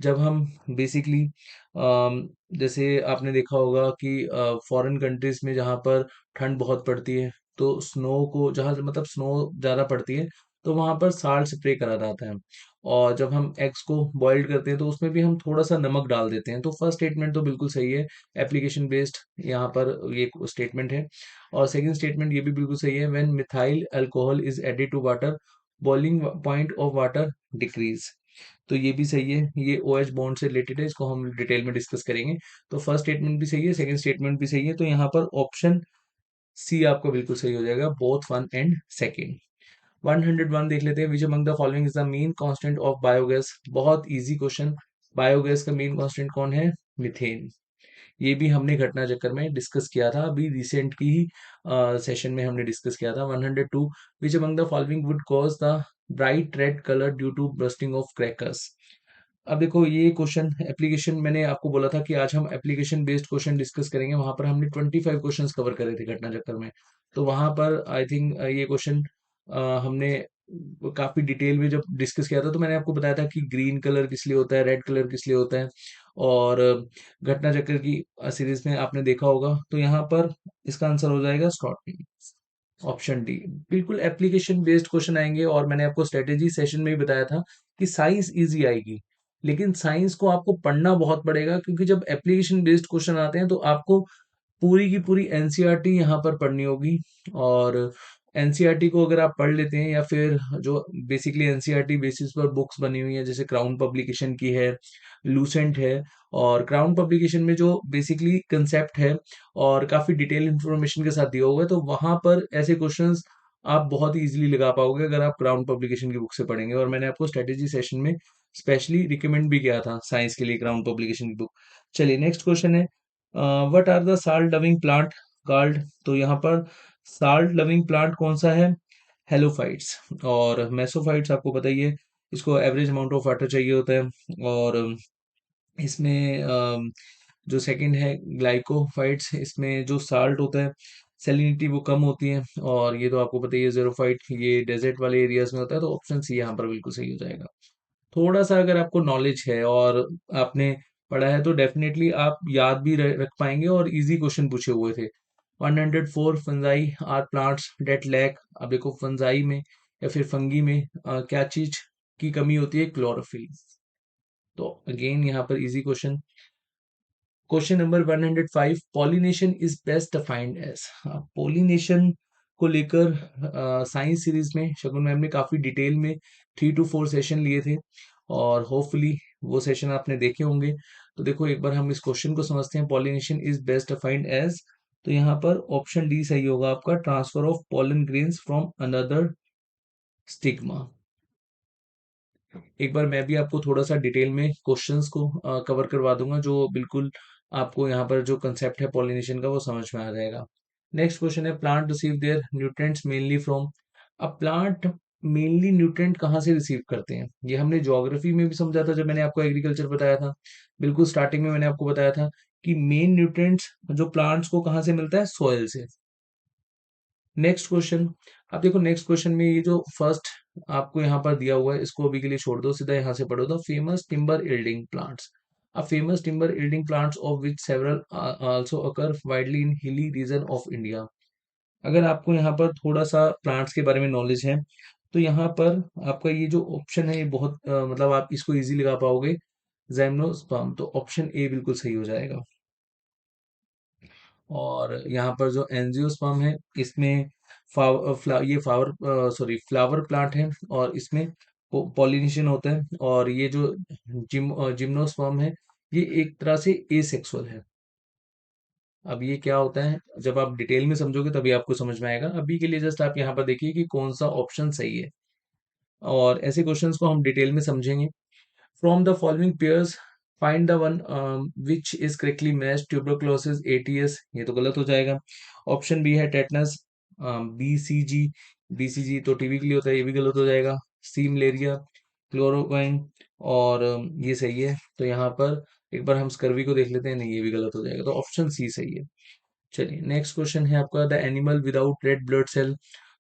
जब हम बेसिकली जैसे आपने देखा होगा कि फॉरेन कंट्रीज में जहाँ पर ठंड बहुत पड़ती है, तो स्नो को जहाँ से मतलब स्नो ज़्यादा पड़ती है, तो वहाँ पर साल्ट स्प्रे करा जाता है। और जब हम एग्स को बॉइल्ड करते हैं तो उसमें भी हम थोड़ा सा नमक डाल देते हैं। तो फर्स्ट स्टेटमेंट तो बिल्कुल सही है, एप्लीकेशन बेस्ड यहाँ पर ये स्टेटमेंट है। और सेकंड स्टेटमेंट ये भी बिल्कुल सही है, when methyl alcohol is added to water boiling point of water decrease. तो ये भी सही है, ये ओ एच बॉन्ड से रिलेटेड है, इसको हम डिटेल में डिस्कस करेंगे। तो फर्स्ट स्टेटमेंट भी सही है, सेकंड स्टेटमेंट भी सही है, तो यहाँ पर ऑप्शन सी आपका बिल्कुल सही हो जाएगा, बोथ वन एंड सेकेंड। 101 देख लेते हैं, विच among the following is the main constant of biogas. बहुत इजी क्वेश्चन, बायोगैस का मेन कांस्टेंट कौन है? मीथेन। ये भी हमने घटना चक्कर में डिस्कस किया था, अभी रिसेंट की ही सेशन में हमने डिस्कस किया था। 102, which among the following would cause the bright red colour due to bursting of crackers. अब देखो ये क्वेश्चन एप्लीकेशन, मैंने आपको बोला था कि आज हम एप्लीकेशन बेस्ड क्वेश्चन डिस्कस करेंगे, वहां पर हमने 25 क्वेश्चंस कवर करे थे घटना चक्कर में। तो वहां पर आई थिंक ये क्वेश्चन हमने काफी डिटेल में जब डिस्कस किया था, तो मैंने आपको बताया था कि ग्रीन कलर किस लिए होता है, रेड कलर किस लिए होता है। और घटना चक्कर की सीरीज में आपने देखा होगा, तो यहाँ पर इसका आंसर हो जाएगा स्टॉर्टिंग, ऑप्शन डी। बिल्कुल एप्लीकेशन बेस्ड क्वेश्चन आएंगे, और मैंने आपको स्ट्रेटेजी सेशन में भी बताया था कि साइंस इजी आएगी, लेकिन साइंस को आपको पढ़ना बहुत पड़ेगा, क्योंकि जब एप्लीकेशन बेस्ड क्वेश्चन आते हैं तो आपको पूरी की पूरी एनसीईआरटी यहाँ पर पढ़नी होगी। और एनसीईआरटी को अगर आप पढ़ लेते हैं, या फिर जो बेसिकली एनसीईआरटी बेसिस पर बुक्स बनी हुई है, जैसे क्राउन पब्लिकेशन की है, लूसेंट है। और क्राउन पब्लिकेशन में जो बेसिकली कंसेप्ट है और काफी डिटेल इंफॉर्मेशन के साथ दिया होगा, तो वहां पर ऐसे क्वेश्चंस आप बहुत ही इजीली लगा पाओगे अगर आप क्राउन पब्लिकेशन की बुक से पढ़ेंगे। और मैंने आपको स्ट्रेटेजी सेशन में स्पेशली रिकमेंड भी किया था साइंस के लिए क्राउन पब्लिकेशन की बुक। चलिए नेक्स्ट क्वेश्चन है, what are the salt loving plant called. तो यहाँ पर साल्ट लविंग प्लांट कौन सा है? हेलोफाइट्स। और मेसोफाइट्स आपको पता ही है, इसको एवरेज अमाउंट ऑफ वाटर चाहिए होता है। और इसमें जो सेकंड है ग्लाइकोफाइट्स, इसमें जो साल्ट होता है सैलिनिटी वो कम होती है। और ये तो आपको पता ही है ज़ेरोफाइट, ये डेजर्ट वाले एरियाज में होता है। तो ऑप्शन सी यहाँ पर बिल्कुल सही हो जाएगा। थोड़ा सा अगर आपको नॉलेज है और आपने पढ़ा है, तो डेफिनेटली आप याद भी रख पाएंगे, और इजी क्वेश्चन पूछे हुए थे। 104, fungi are plants that lack. अब देखो फंजाई में या फिर फंगी में क्या चीज की कमी होती है? क्लोरोफिल। तो अगेन यहाँ पर easy question. Question number 105, pollination is best defined as. Pollination को लेकर साइंस सीरीज में शगुन मैम ने काफी डिटेल में 3 to 4 सेशन लिए थे, और होपफुली वो सेशन आपने देखे होंगे। तो देखो एक बार हम इस क्वेश्चन को समझते हैं, pollination is best defined as. तो यहाँ पर ऑप्शन डी सही होगा आपका, transfer of pollen grains from another stigma. एक बार मैं भी आपको थोड़ा सा डिटेल में क्वेश्चंस को कवर करवा दूंगा, जो बिल्कुल आपको यहाँ पर जो कंसेप्ट है पॉलिनेशन का वो समझ में आ जाएगा। नेक्स्ट क्वेश्चन है, plant receive there nutrients mainly from. अब प्लांट मेनली न्यूट्रिएंट कहाँ से रिसीव करते हैं? ये हमने ज्योग्राफी में भी समझा था जब मैंने आपको एग्रीकल्चर बताया था। बिल्कुल स्टार्टिंग में मैंने आपको बताया था कि मेन न्यूट्रिएंट्स जो प्लांट्स को कहाँ से मिलता है? सॉइल से। नेक्स्ट क्वेश्चन, अब देखो नेक्स्ट क्वेश्चन में ये जो फर्स्ट आपको यहाँ पर दिया हुआ है, इसको अभी के लिए छोड़ दो, सीधा यहाँ से पढ़ो। तो फेमस टिम्बर यील्डिंग प्लांट्स। अब famous timber yielding plants of which several also occur widely in hilly region of India. अगर आपको यहाँ पर थोड़ा सा प्लांट्स के बारे में नॉलेज है, तो यहाँ पर आपका ये जो ऑप्शन है ये बहुत मतलब आप इसको इजी लगा पाओगे, जैम्नोस्पर्म। तो ऑप्शन ए बिल्कुल सही हो जाएगा। और यहाँ पर जो एंजियोस्पर्म है, इसमें ये फ्लावर प्लांट है, और इसमें पॉलिनेशन होता है। और ये जो जिम्नोस्पर्म है, ये एक तरह से एसेक्सुअल है। अब ये क्या होता है, जब आप डिटेल में समझोगे तभी आपको समझ में आएगा। अभी के लिए जस्ट आप यहाँ पर देखिए कि कौन सा ऑप्शन सही है, और ऐसे क्वेश्चंस को हम डिटेल में समझेंगे। From the following pairs find the one which is correctly match, tuberculosis, ATS. ये तो गलत हो जाएगा। ऑप्शन बी है टेटनस, बीसीजी। बीसीजी तो टीबी के लिए होता है, ये भी गलत हो जाएगा। सी मलेरिया, क्लोरोक्वाइन। और ये सही है। तो यहाँ पर एक बार हम स्कर्वी को देख लेते हैं, नहीं ये भी गलत हो जाएगा, तो ऑप्शन सी सही है। चलिए नेक्स्ट क्वेश्चन है आपका, the animal without red blood cell.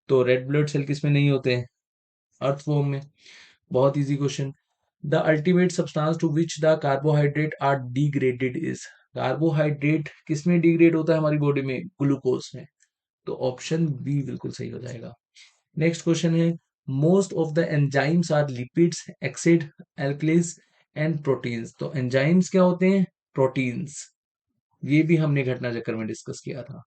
तो रेड ब्लड सेल किसमें नहीं होते हैं? अर्थवॉर्म में। बहुत easy question. The ultimate substance to which the carbohydrate are degraded is. Carbohydrate किस में डिग्रेड होता है हमारी बॉडी में? ग्लूकोज में। तो ऑप्शन बी बिल्कुल सही हो जाएगा। नेक्स्ट क्वेश्चन है, most of the enzymes are lipids, acid, alkalies and proteins. तो एंजाइम्स क्या होते हैं? प्रोटीन्स। ये भी हमने घटना चक्कर में डिस्कस किया था।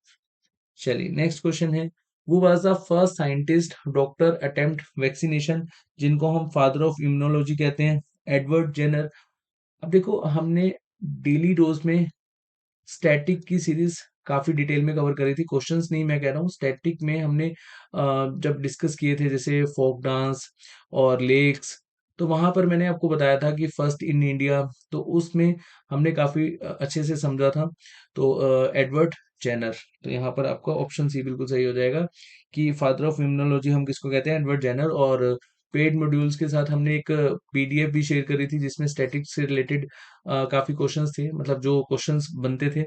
चलिए नेक्स्ट क्वेश्चन है, who was the first scientist doctor attempt vaccination, जिनको हम फादर ऑफ इम्यूनोलॉजी कहते हैं? Edward Jenner. अब देखो हमने डेली डोज में स्टैटिक की सीरीज काफी डिटेल में कवर करी थी, क्वेश्चंस नहीं मैं कह रहा हूँ, स्टैटिक में हमने जब डिस्कस किए थे जैसे फोक डांस और लेक्स, तो वहां पर मैंने आपको बताया था कि फर्स्ट इन इंडिया, तो उसमें हमने काफी अच्छे से समझा था। तो एडवर्ड जेनर, तो यहाँ पर आपका ऑप्शन सी बिल्कुल सही हो जाएगा कि फादर ऑफ इम्यूनोलॉजी हम किसको कहते हैं? Edward Jenner. और पेड मॉड्यूल्स के साथ हमने एक पीडीएफ भी शेयर करी थी जिसमें स्टैटिक्स से रिलेटेड काफी क्वेश्चंस थे, मतलब जो क्वेश्चंस बनते थे,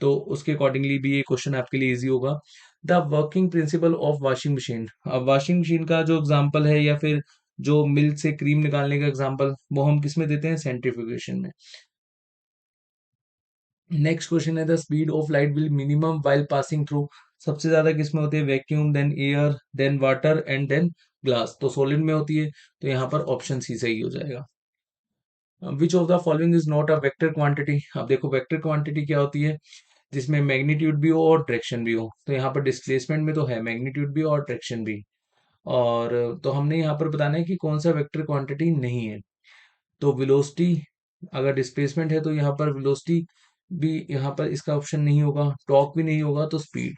तो उसके अकॉर्डिंगली भी ये क्वेश्चन आपके लिए इजी होगा। The working principle of washing machine. अब वॉशिंग मशीन का जो एग्जांपल है या फिर जो मिल्क से क्रीम निकालने का एग्जांपल, वो हम किस में देते हैं? सेंट्रीफ्यूगेशन में। नेक्स्ट क्वेश्चन है, the speed of light will minimum while passing through. सबसे ज्यादा किस में होती है? Vacuum, then air, then water and then glass. तो सॉलिड में होती है, तो यहाँ पर ऑप्शन सी सही हो जाएगा। विच of the following is not a vector quantity. अब देखो वेक्टर क्वांटिटी क्या होती है? जिसमें मैग्नीट्यूड भी हो और डायरेक्शन भी हो। तो यहाँ पर डिस्प्लेसमेंट में तो है मैग्नीट्यूड भी और डायरेक्शन भी, और तो हमने यहाँ पर बताना है कि कौन सा वेक्टर क्वांटिटी नहीं है। तो वेलोसिटी, अगर डिस्प्लेसमेंट है तो यहाँ पर वेलोसिटी भी, यहाँ पर इसका ऑप्शन नहीं होगा, टॉर्क भी नहीं होगा, तो स्पीड।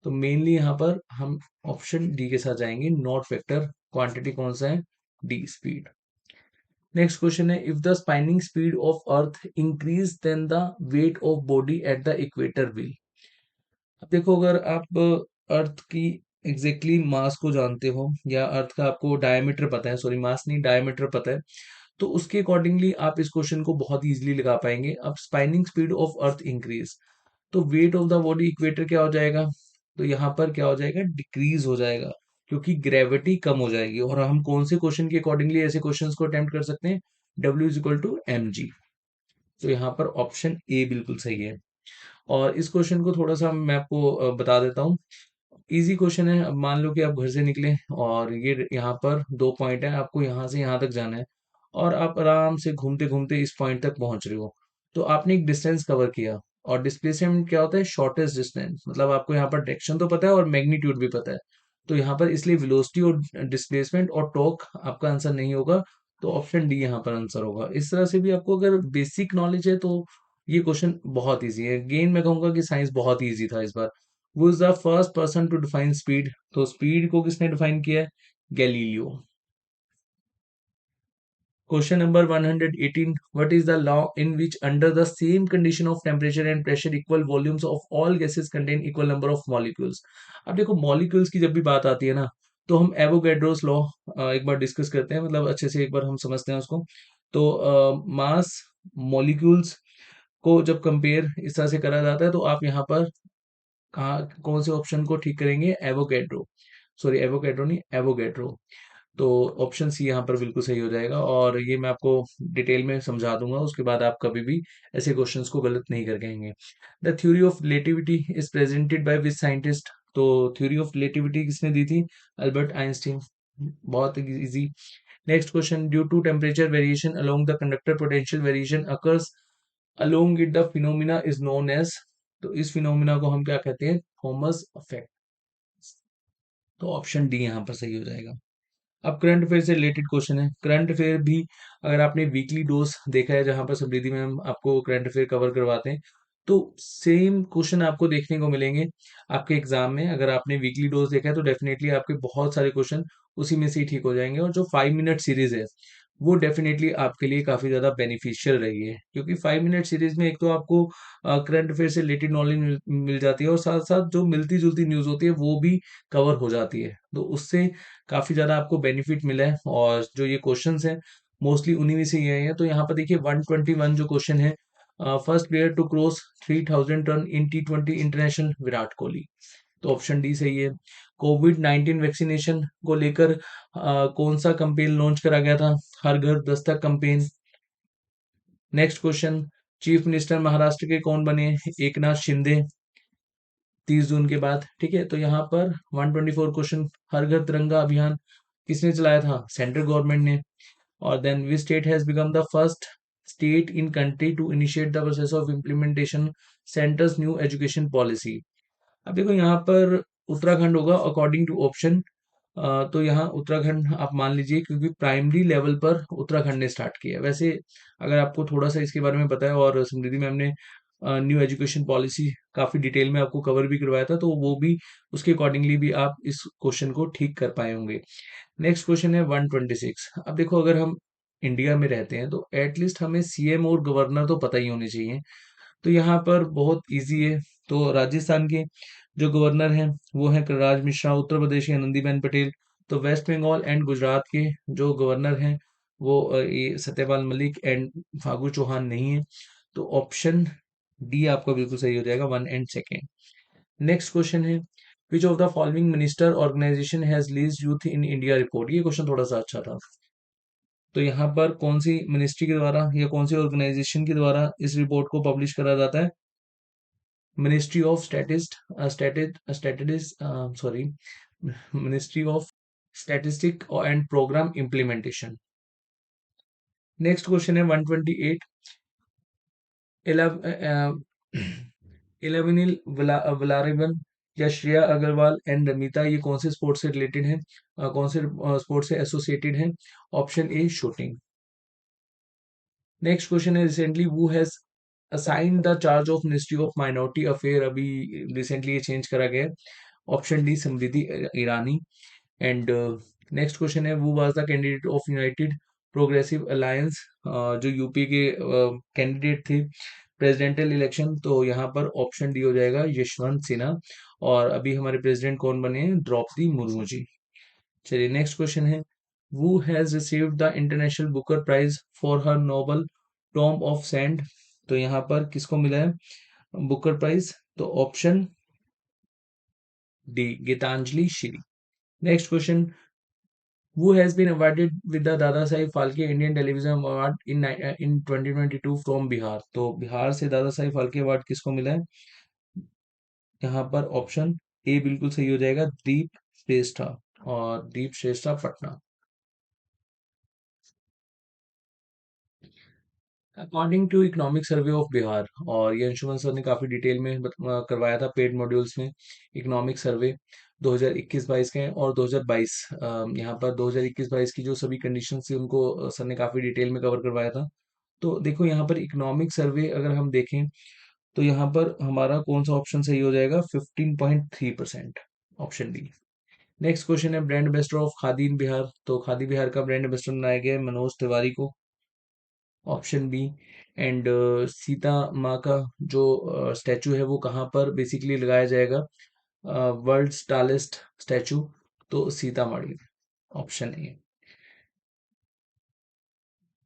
तो मेनली यहाँ पर हम ऑप्शन डी के साथ जाएंगे, नॉट वेक्टर क्वांटिटी कौन सा है? D, speed. नेक्स्ट क्वेश्चन है, if the spinning speed of earth increase then the weight of body at the equator will. अब देखो अगर आप अर्थ की एग्जैक्टली मास को जानते हो, या अर्थ का आपको डायमीटर पता है, सॉरी मास नहीं डायमीटर पता है, तो उसके अकॉर्डिंगली आप इस क्वेश्चन को बहुत इजीली लगा पाएंगे। अब spinning speed of earth increase, तो weight of the body equator क्या हो जाएगा? तो यहाँ पर क्या हो जाएगा? डिक्रीज हो जाएगा, क्योंकि ग्रेविटी कम हो जाएगी। और हम कौन से क्वेश्चन के अकॉर्डिंगली ऐसे क्वेश्चंस को अटेम्प्ट कर सकते हैं? W is equal to M G. तो यहाँ पर ऑप्शन ए बिल्कुल सही है। और इस क्वेश्चन को थोड़ा सा मैं आपको बता देता हूँ। इजी क्वेश्चन है। अब मान लो कि आप घर से निकले और ये यहाँ पर 2 पॉइंट है, आपको यहाँ से यहाँ तक जाना है, और आप आराम से घूमते घूमते इस पॉइंट तक पहुंच रहे हो। तो आपने एक डिस्टेंस कवर किया, और डिस्प्लेसमेंट क्या होता है? Shortest distance. मतलब आपको यहाँ पर डायरेक्शन तो पता है और मैग्नीट्यूड भी पता है, तो यहाँ पर इसलिए वेलोसिटी और डिस्प्लेसमेंट और टॉर्क आपका आंसर नहीं होगा। तो ऑप्शन डी यहाँ पर आंसर होगा। इस तरह से भी आपको अगर बेसिक नॉलेज है तो ये क्वेश्चन बहुत इजी है। गेन मैं कहूंगा कि साइंस बहुत ही इजी था इस बार। Who is the first person to define speed. तो स्पीड को किसने डिफाइन किया है? Galileo. Question number 118, what is the law in which under the same condition of temperature and pressure equal volumes of all gases contain equal number of molecules. अब देखो मॉलिक्यूल्स की जब भी बात आती है ना, तो हम एवोगैड्रोस लॉ एक बार डिस्कस करते हैं, मतलब अच्छे से एक बार हम समझते हैं उसको। तो मास मॉलिक्यूल्स को जब कंपेयर इस तरह से करा जाता है, तो आप यहाँ पर कहाँ कौन से ऑप्शन को ठीक करेंगे? एवोगैड्रो, सॉरी एवोगैड्रो नहीं, एवोगैड्रो। तो ऑप्शन सी यहाँ पर बिल्कुल सही हो जाएगा, और ये मैं आपको डिटेल में समझा दूंगा, उसके बाद आप कभी भी ऐसे क्वेश्चंस को गलत नहीं कर पाएंगे। The theory of relativity is presented by which scientist. तो थ्योरी ऑफ रिलेटिविटी किसने दी थी? Albert Einstein. बहुत easy. Next question, due to temperature variation along the conductor potential variation occurs along it the phenomena is known as. तो इस फिनोमिना को हम क्या कहते हैं? Thomson effect. तो ऑप्शन डी यहाँ पर सही हो जाएगा। अब करंट अफेयर से रिलेटेड क्वेश्चन है। करंट अफेयर भी अगर आपने वीकली डोज देखा है, जहां पर समृद्धि में हम आपको करंट अफेयर कवर करवाते हैं, तो सेम क्वेश्चन आपको देखने को मिलेंगे आपके एग्जाम में। अगर आपने वीकली डोज देखा है तो डेफिनेटली आपके बहुत सारे क्वेश्चन उसी में से ही ठीक हो जाएंगे। और जो 5 मिनट सीरीज है वो डेफिनेटली आपके लिए काफी ज्यादा बेनिफिशियल रही है, क्योंकि 5 मिनट सीरीज में एक तो आपको करंट अफेयर से रिलेटेड नॉलेज मिल जाती है, और साथ साथ जो मिलती जुलती न्यूज होती है वो भी कवर हो जाती है। तो उससे काफी ज्यादा आपको बेनिफिट मिला है। और जो ये क्वेश्चंस हैं मोस्टली उन्हीं में से ये हैं। तो यहाँ पर देखिए 121 जो क्वेश्चन है, first player to cross 3000 ton in T20 international, Virat Kohli. तो ऑप्शन डी सही है। कोविड-19 वैक्सीनेशन को लेकर कौन सा कैंपेन लॉन्च करा गया था? हर घर Dastak campaign. Next question, chief minister Maharashtra के कौन बने? एकनाथ शिंदे 30 जून के बाद। ठीक है, तो यहाँ पर 124 क्वेश्चन, हर घर तिरंगा अभियान किसने चलाया था? सेंट्रल गवर्नमेंट ने। और then which state has become the first state in country to initiate the process of implementation centres new education policy? अब देखो यहाँ पर उत्तराखंड होगा अकॉर्डिंग टू ऑप्शन। तो यहाँ उत्तराखंड आप मान लीजिए, क्योंकि प्राइमरी लेवल पर उत्तराखंड ने स्टार्ट किया है। वैसे अगर आपको थोड़ा सा इसके बारे में पता है, और समृद्धि मैम ने न्यू एजुकेशन पॉलिसी काफी डिटेल में आपको कवर भी करवाया था, तो वो भी उसके अकॉर्डिंगली भी आप इस क्वेश्चन को ठीक कर पाए होंगे। नेक्स्ट क्वेश्चन है 126। अब देखो, अगर हम इंडिया में रहते हैं तो एटलीस्ट हमें सीएम और गवर्नर तो पता ही होने चाहिए। तो यहाँ पर बहुत इजी है। तो राजस्थान के जो गवर्नर हैं वो हैं कलराज मिश्रा, उत्तर प्रदेश के आनंदीबेन पटेल। तो वेस्ट बंगाल एंड गुजरात के जो गवर्नर हैं वो ये सत्यपाल मलिक एंड फागू चौहान नहीं है। तो ऑप्शन डी आपका बिल्कुल सही हो जाएगा, 1 एंड 2। नेक्स्ट क्वेश्चन है, which of the following minister organization has least youth in India report? ये क्वेश्चन थोड़ा सा अच्छा था। तो यहाँ पर कौन सी मिनिस्ट्री के द्वारा या कौन सी ऑर्गेनाइजेशन के द्वारा इस रिपोर्ट को पब्लिश करा जाता है? Ministry of statist sorry ministry of statistic and program implementation. Next question है 128। इलेवनिल वलारिवन या श्रेया अग्रवाल एंड रमिता, ये कौन से स्पोर्ट्स से रिलेटेड हैं? कौन से स्पोर्ट्स से एसोसिएटेड हैं? Option A shooting. Next question है, recently who has assign the charge of ministry of minority affair? अभी रिसेंटली ये चेंज करा गया है। Option D Smriti Irani. And next question है, who was the candidate of United Progressive Alliance, जो यूपी के कैंडिडेट थे प्रेसिडेंशियल इलेक्शन? तो यहाँ पर ऑप्शन डी हो जाएगा, यशवंत सिन्हा। और अभी हमारे प्रेसिडेंट कौन बने हैं? द्रौपदी मुर्मू जी। चलिए नेक्स्ट क्वेश्चन है, who has received the international Booker prize for her novel tomb of sand? तो यहाँ पर किसको मिला है बुकर प्राइज? तो option D, Geetanjali Shree. Next question, who has been awarded with the Dada Saheb Phalke Indian television award in 2022 from Bihar? तो बिहार से दादा साहिब फाल्के अवार्ड किसको मिला है? यहाँ पर ऑप्शन ए बिल्कुल सही हो जाएगा, दीप श्रेष्ठा। और Deep Shrestha Patna. According to economic survey of Bihar, और ये अंशुमन सर ने काफी डिटेल में करवाया था पेड मॉड्यूल्स में। इकोनॉमिक सर्वे 2021-22 के हैं, और 2022 यहाँ पर 2021-22 की जो सभी कंडीशन थी उनको सर ने काफी डिटेल में कवर करवाया था। तो देखो यहाँ पर इकोनॉमिक सर्वे अगर हम देखें तो यहाँ पर हमारा कौन सा ऑप्शन सही हो जाएगा? 15.3%, ऑप्शन डी। नेक्स्ट क्वेश्चन है, ब्रांड एम्बेसडर ऑफ खादी इन बिहार? तो खादी बिहार का ब्रांड एम्बेसडर बनाया गया है मनोज तिवारी को, ऑप्शन बी। एंड सीता माँ का जो स्टैचू है वो कहाँ पर बेसिकली लगाया जाएगा? वर्ल्ड्स टालेस्ट स्टैचू, तो Sitamarhi, option A.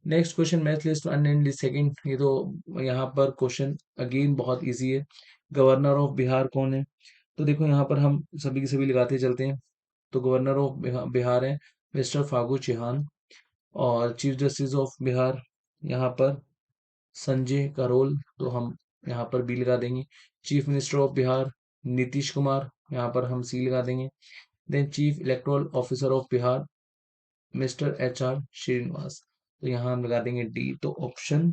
Next question, math list one and second. ये तो यहाँ पर क्वेश्चन अगेन बहुत इजी है। गवर्नर ऑफ बिहार कौन है? तो देखो यहाँ पर हम सभी के सभी लगाते चलते हैं। तो गवर्नर ऑफ बिहार है मिस्टर फागू चौहान। और चीफ जस्टिस ऑफ बिहार यहाँ पर संजय करोल, तो हम यहाँ पर बी लगा देंगे। Chief minister of Bihar Nitish Kumar, यहाँ पर हम सी लगा देंगे। Then chief electoral officer of Bihar mister HR Srinivas, तो यहाँ हम लगा देंगे डी। तो ऑप्शन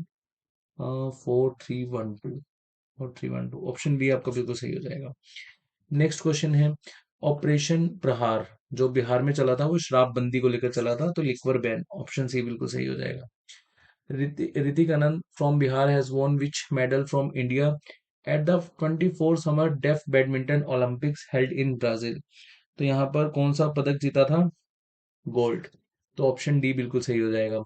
4312 ऑप्शन बी आपका बिल्कुल सही हो जाएगा। नेक्स्ट क्वेश्चन है, ऑपरेशन प्रहार जो बिहार में चला था वो शराबबंदी को लेकर चला था, तो लिक्वर बैन, ऑप्शन सी बिल्कुल सही हो जाएगा। Ritik Anand from Bihar has won which medal from India at the 24 Summer Deaf Badminton Olympics held in Brazil? तो यहाँ पर कौन सा पदक जीता था? गोल्ड, तो ऑप्शन डी बिल्कुल सही हो जाएगा।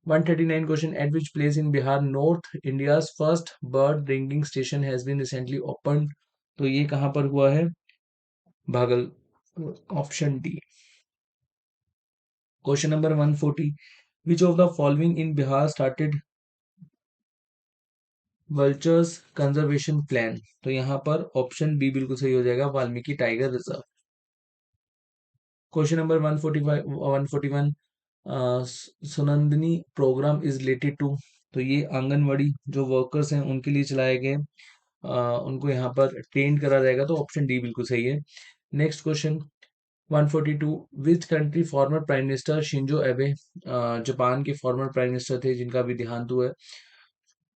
139 क्वेश्चन, at which place in Bihar north India's first bird ringing station has been recently open? तो ये कहाँ पर हुआ है? Bhagal, option D. Question number 140, which of the following in Bihar started vultures conservation plan, तो यहाँ पर ऑप्शन बी बिल्कुल सही हो जाएगा, Valmiki tiger reserve. Question number 145 141, Sunandini program is related to, तो ये आंगनवाड़ी जो वर्कर्स हैं उनके लिए चलाए गए, उनको यहाँ पर ट्रेन करा जाएगा, तो ऑप्शन डी बिल्कुल सही है। Next question 142, which country former prime minister Shinzo एबे, जापान के फॉर्मर प्राइम मिनिस्टर थे जिनका भी देहांत हुआ है,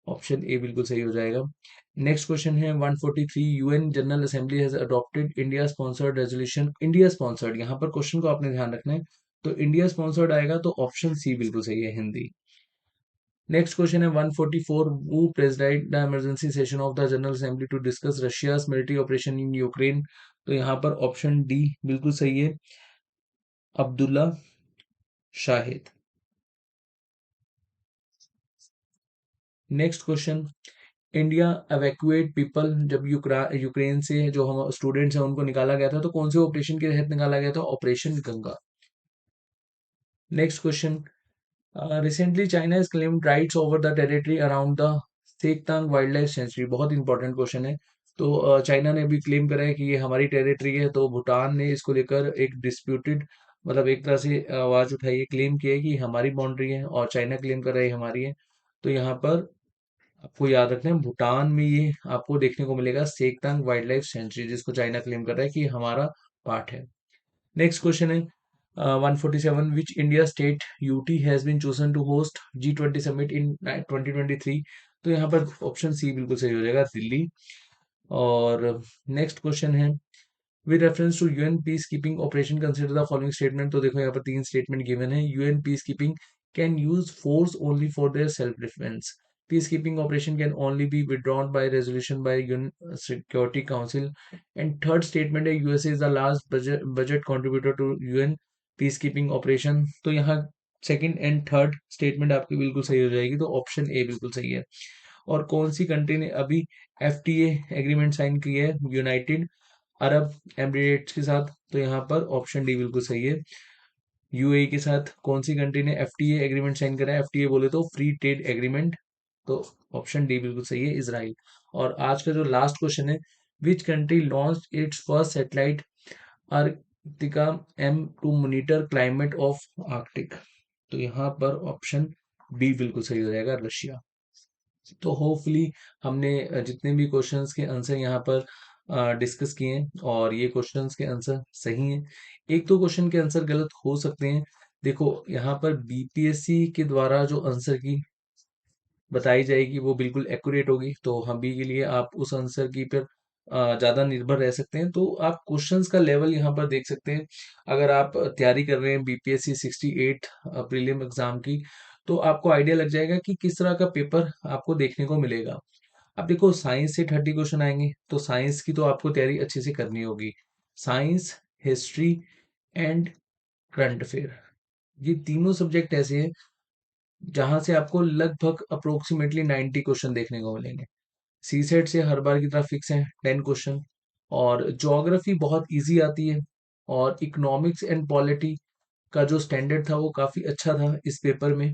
ऑप्शन ए बिल्कुल सही हो जाएगा। नेक्स्ट क्वेश्चन है 143, UN general assembly has adopted India sponsored resolution, India sponsored, यहाँ पर क्वेश्चन को आपने ध्यान रखना है, तो इंडिया स्पॉन्सर्ड आएगा, तो ऑप्शन सी बिल्कुल सही है, हिंदी। नेक्स्ट क्वेश्चन है 144, who presided the emergency session of the General Assembly to discuss Russia's military operation in Ukraine, तो यहाँ पर ऑप्शन डी बिल्कुल सही है, Abdullah Shahid. Next question, India evacuate people, जब यूक्रेन से जो हम स्टूडेंट्स हैं उनको निकाला गया था, तो कौन से ऑपरेशन के तहत निकाला गया था, operation Ganga. Next question, recently China has claimed rights over the territory around the Sakteng wildlife sanctuary, बहुत इंपॉर्टेंट क्वेश्चन है। तो चाइना ने अभी क्लेम करा है कि ये हमारी टेरिटरी है, तो भूटान ने इसको लेकर एक डिस्प्यूटेड, मतलब एक तरह से आवाज उठाई है, क्लेम किया है कि हमारी बाउंड्री है, और चाइना क्लेम कर रहा है हमारी है। तो यहाँ पर आपको याद रखना है, भूटान में ये आपको देखने को मिलेगा सेकतांग वाइल्ड लाइफ सेंचुरी, जिसको चाइना क्लेम कर रहा है कि हमारा पार्ट है। नेक्स्ट क्वेश्चन है 147, which India state UT has been chosen to host G20 summit in 2023, तो यहाँ पर ऑप्शन सी बिल्कुल सही हो जाएगा, दिल्ली। और नेक्स्ट क्वेश्चन है, with reference to UN peace keeping operation consider the following statement, तो देखो यहाँ पर तीन स्टेटमेंट गिवन है, UN peace keeping can use force only for their self defence, peacekeeping operation can only be withdrawn by resolution by UN Security Council, and third statement है, USA is the largest budget contributor to UN peacekeeping operation, तो यहाँ सेकंड एंड थर्ड स्टेटमेंट आपकी बिल्कुल सही हो जाएगी, तो ऑप्शन ए बिल्कुल सही है। और कौन सी कंट्री ने अभी FTA एग्रीमेंट साइन की है, यूनाइटेड अरब एमिरेट्स के साथ, तो यहाँ पर ऑप्शन डी बिल्कुल सही है। यूएई के साथ कौन सी कंट्री ने FTA एग्रीमेंट साइन करा है, FTA बोले तो फ्री ट्रेड एग्रीमेंट, तो ऑप्शन डी बिल्कुल सही है, इजराइल। और आज का जो लास्ट क्वेश्चन है, which country launch its first satellite Arktika M to monitor climate of Arctic, तो यहाँ पर ऑप्शन बी बिल्कुल सही हो जाएगा, रशिया। तो होपफुली हमने जितने भी क्वेश्चंस के आंसर यहाँ पर डिस्कस किए हैं, और ये क्वेश्चंस के आंसर सही हैं, एक दो क्वेश्चन के आंसर गलत हो सकते हैं। देखो यहाँ पर बीपीएससी के द्वारा जो आंसर की बताई जाएगी वो बिल्कुल एक्यूरेट होगी, तो हम भी के लिए आप उस आंसर की पर ज़्यादा निर्भर रह सकते हैं। तो आप क्वेश्चंस का लेवल यहाँ पर देख सकते हैं, अगर आप तैयारी कर रहे हैं बीपीएससी 68 प्रीलिम एग्जाम की, तो आपको आइडिया लग जाएगा कि किस तरह का पेपर आपको देखने को मिलेगा। अब देखो साइंस से 30 क्वेश्चन आएंगे, तो साइंस की तो आपको तैयारी अच्छे से करनी होगी, science, history and current affair, ये तीनों सब्जेक्ट ऐसे हैं जहां से आपको लगभग अप्रोक्सीमेटली 90 क्वेश्चन देखने को मिलेंगे। सी सेट से हर बार की तरह फिक्स है 10 क्वेश्चन, और ज्योग्राफी बहुत इजी आती है, और इकोनॉमिक्स एंड पॉलिटी का जो स्टैंडर्ड था वो काफी अच्छा था इस पेपर में।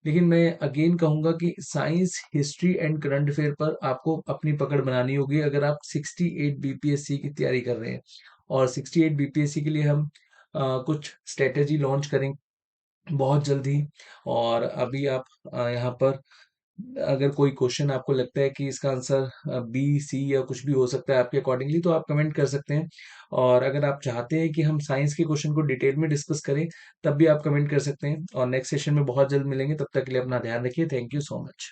लेकिन मैं अगेन कहूंगा कि science, history and current affair पर आपको अपनी पकड़ बनानी होगी अगर आप 68 बीपीएससी की तैयारी कर रहे हैं। और 68 बीपीएससी के लिए हम कुछ स्ट्रेटेजी लॉन्च करेंगे बहुत जल्दी। और अभी आप यहाँ पर अगर कोई क्वेश्चन आपको लगता है कि इसका आंसर बी, सी या कुछ भी हो सकता है आपके अकॉर्डिंगली, तो आप कमेंट कर सकते हैं। और अगर आप चाहते हैं कि हम साइंस के क्वेश्चन को डिटेल में डिस्कस करें, तब भी आप कमेंट कर सकते हैं। और नेक्स्ट सेशन में बहुत जल्द मिलेंगे, तब तक के लिए अपना ध्यान रखिए। Thank you so much.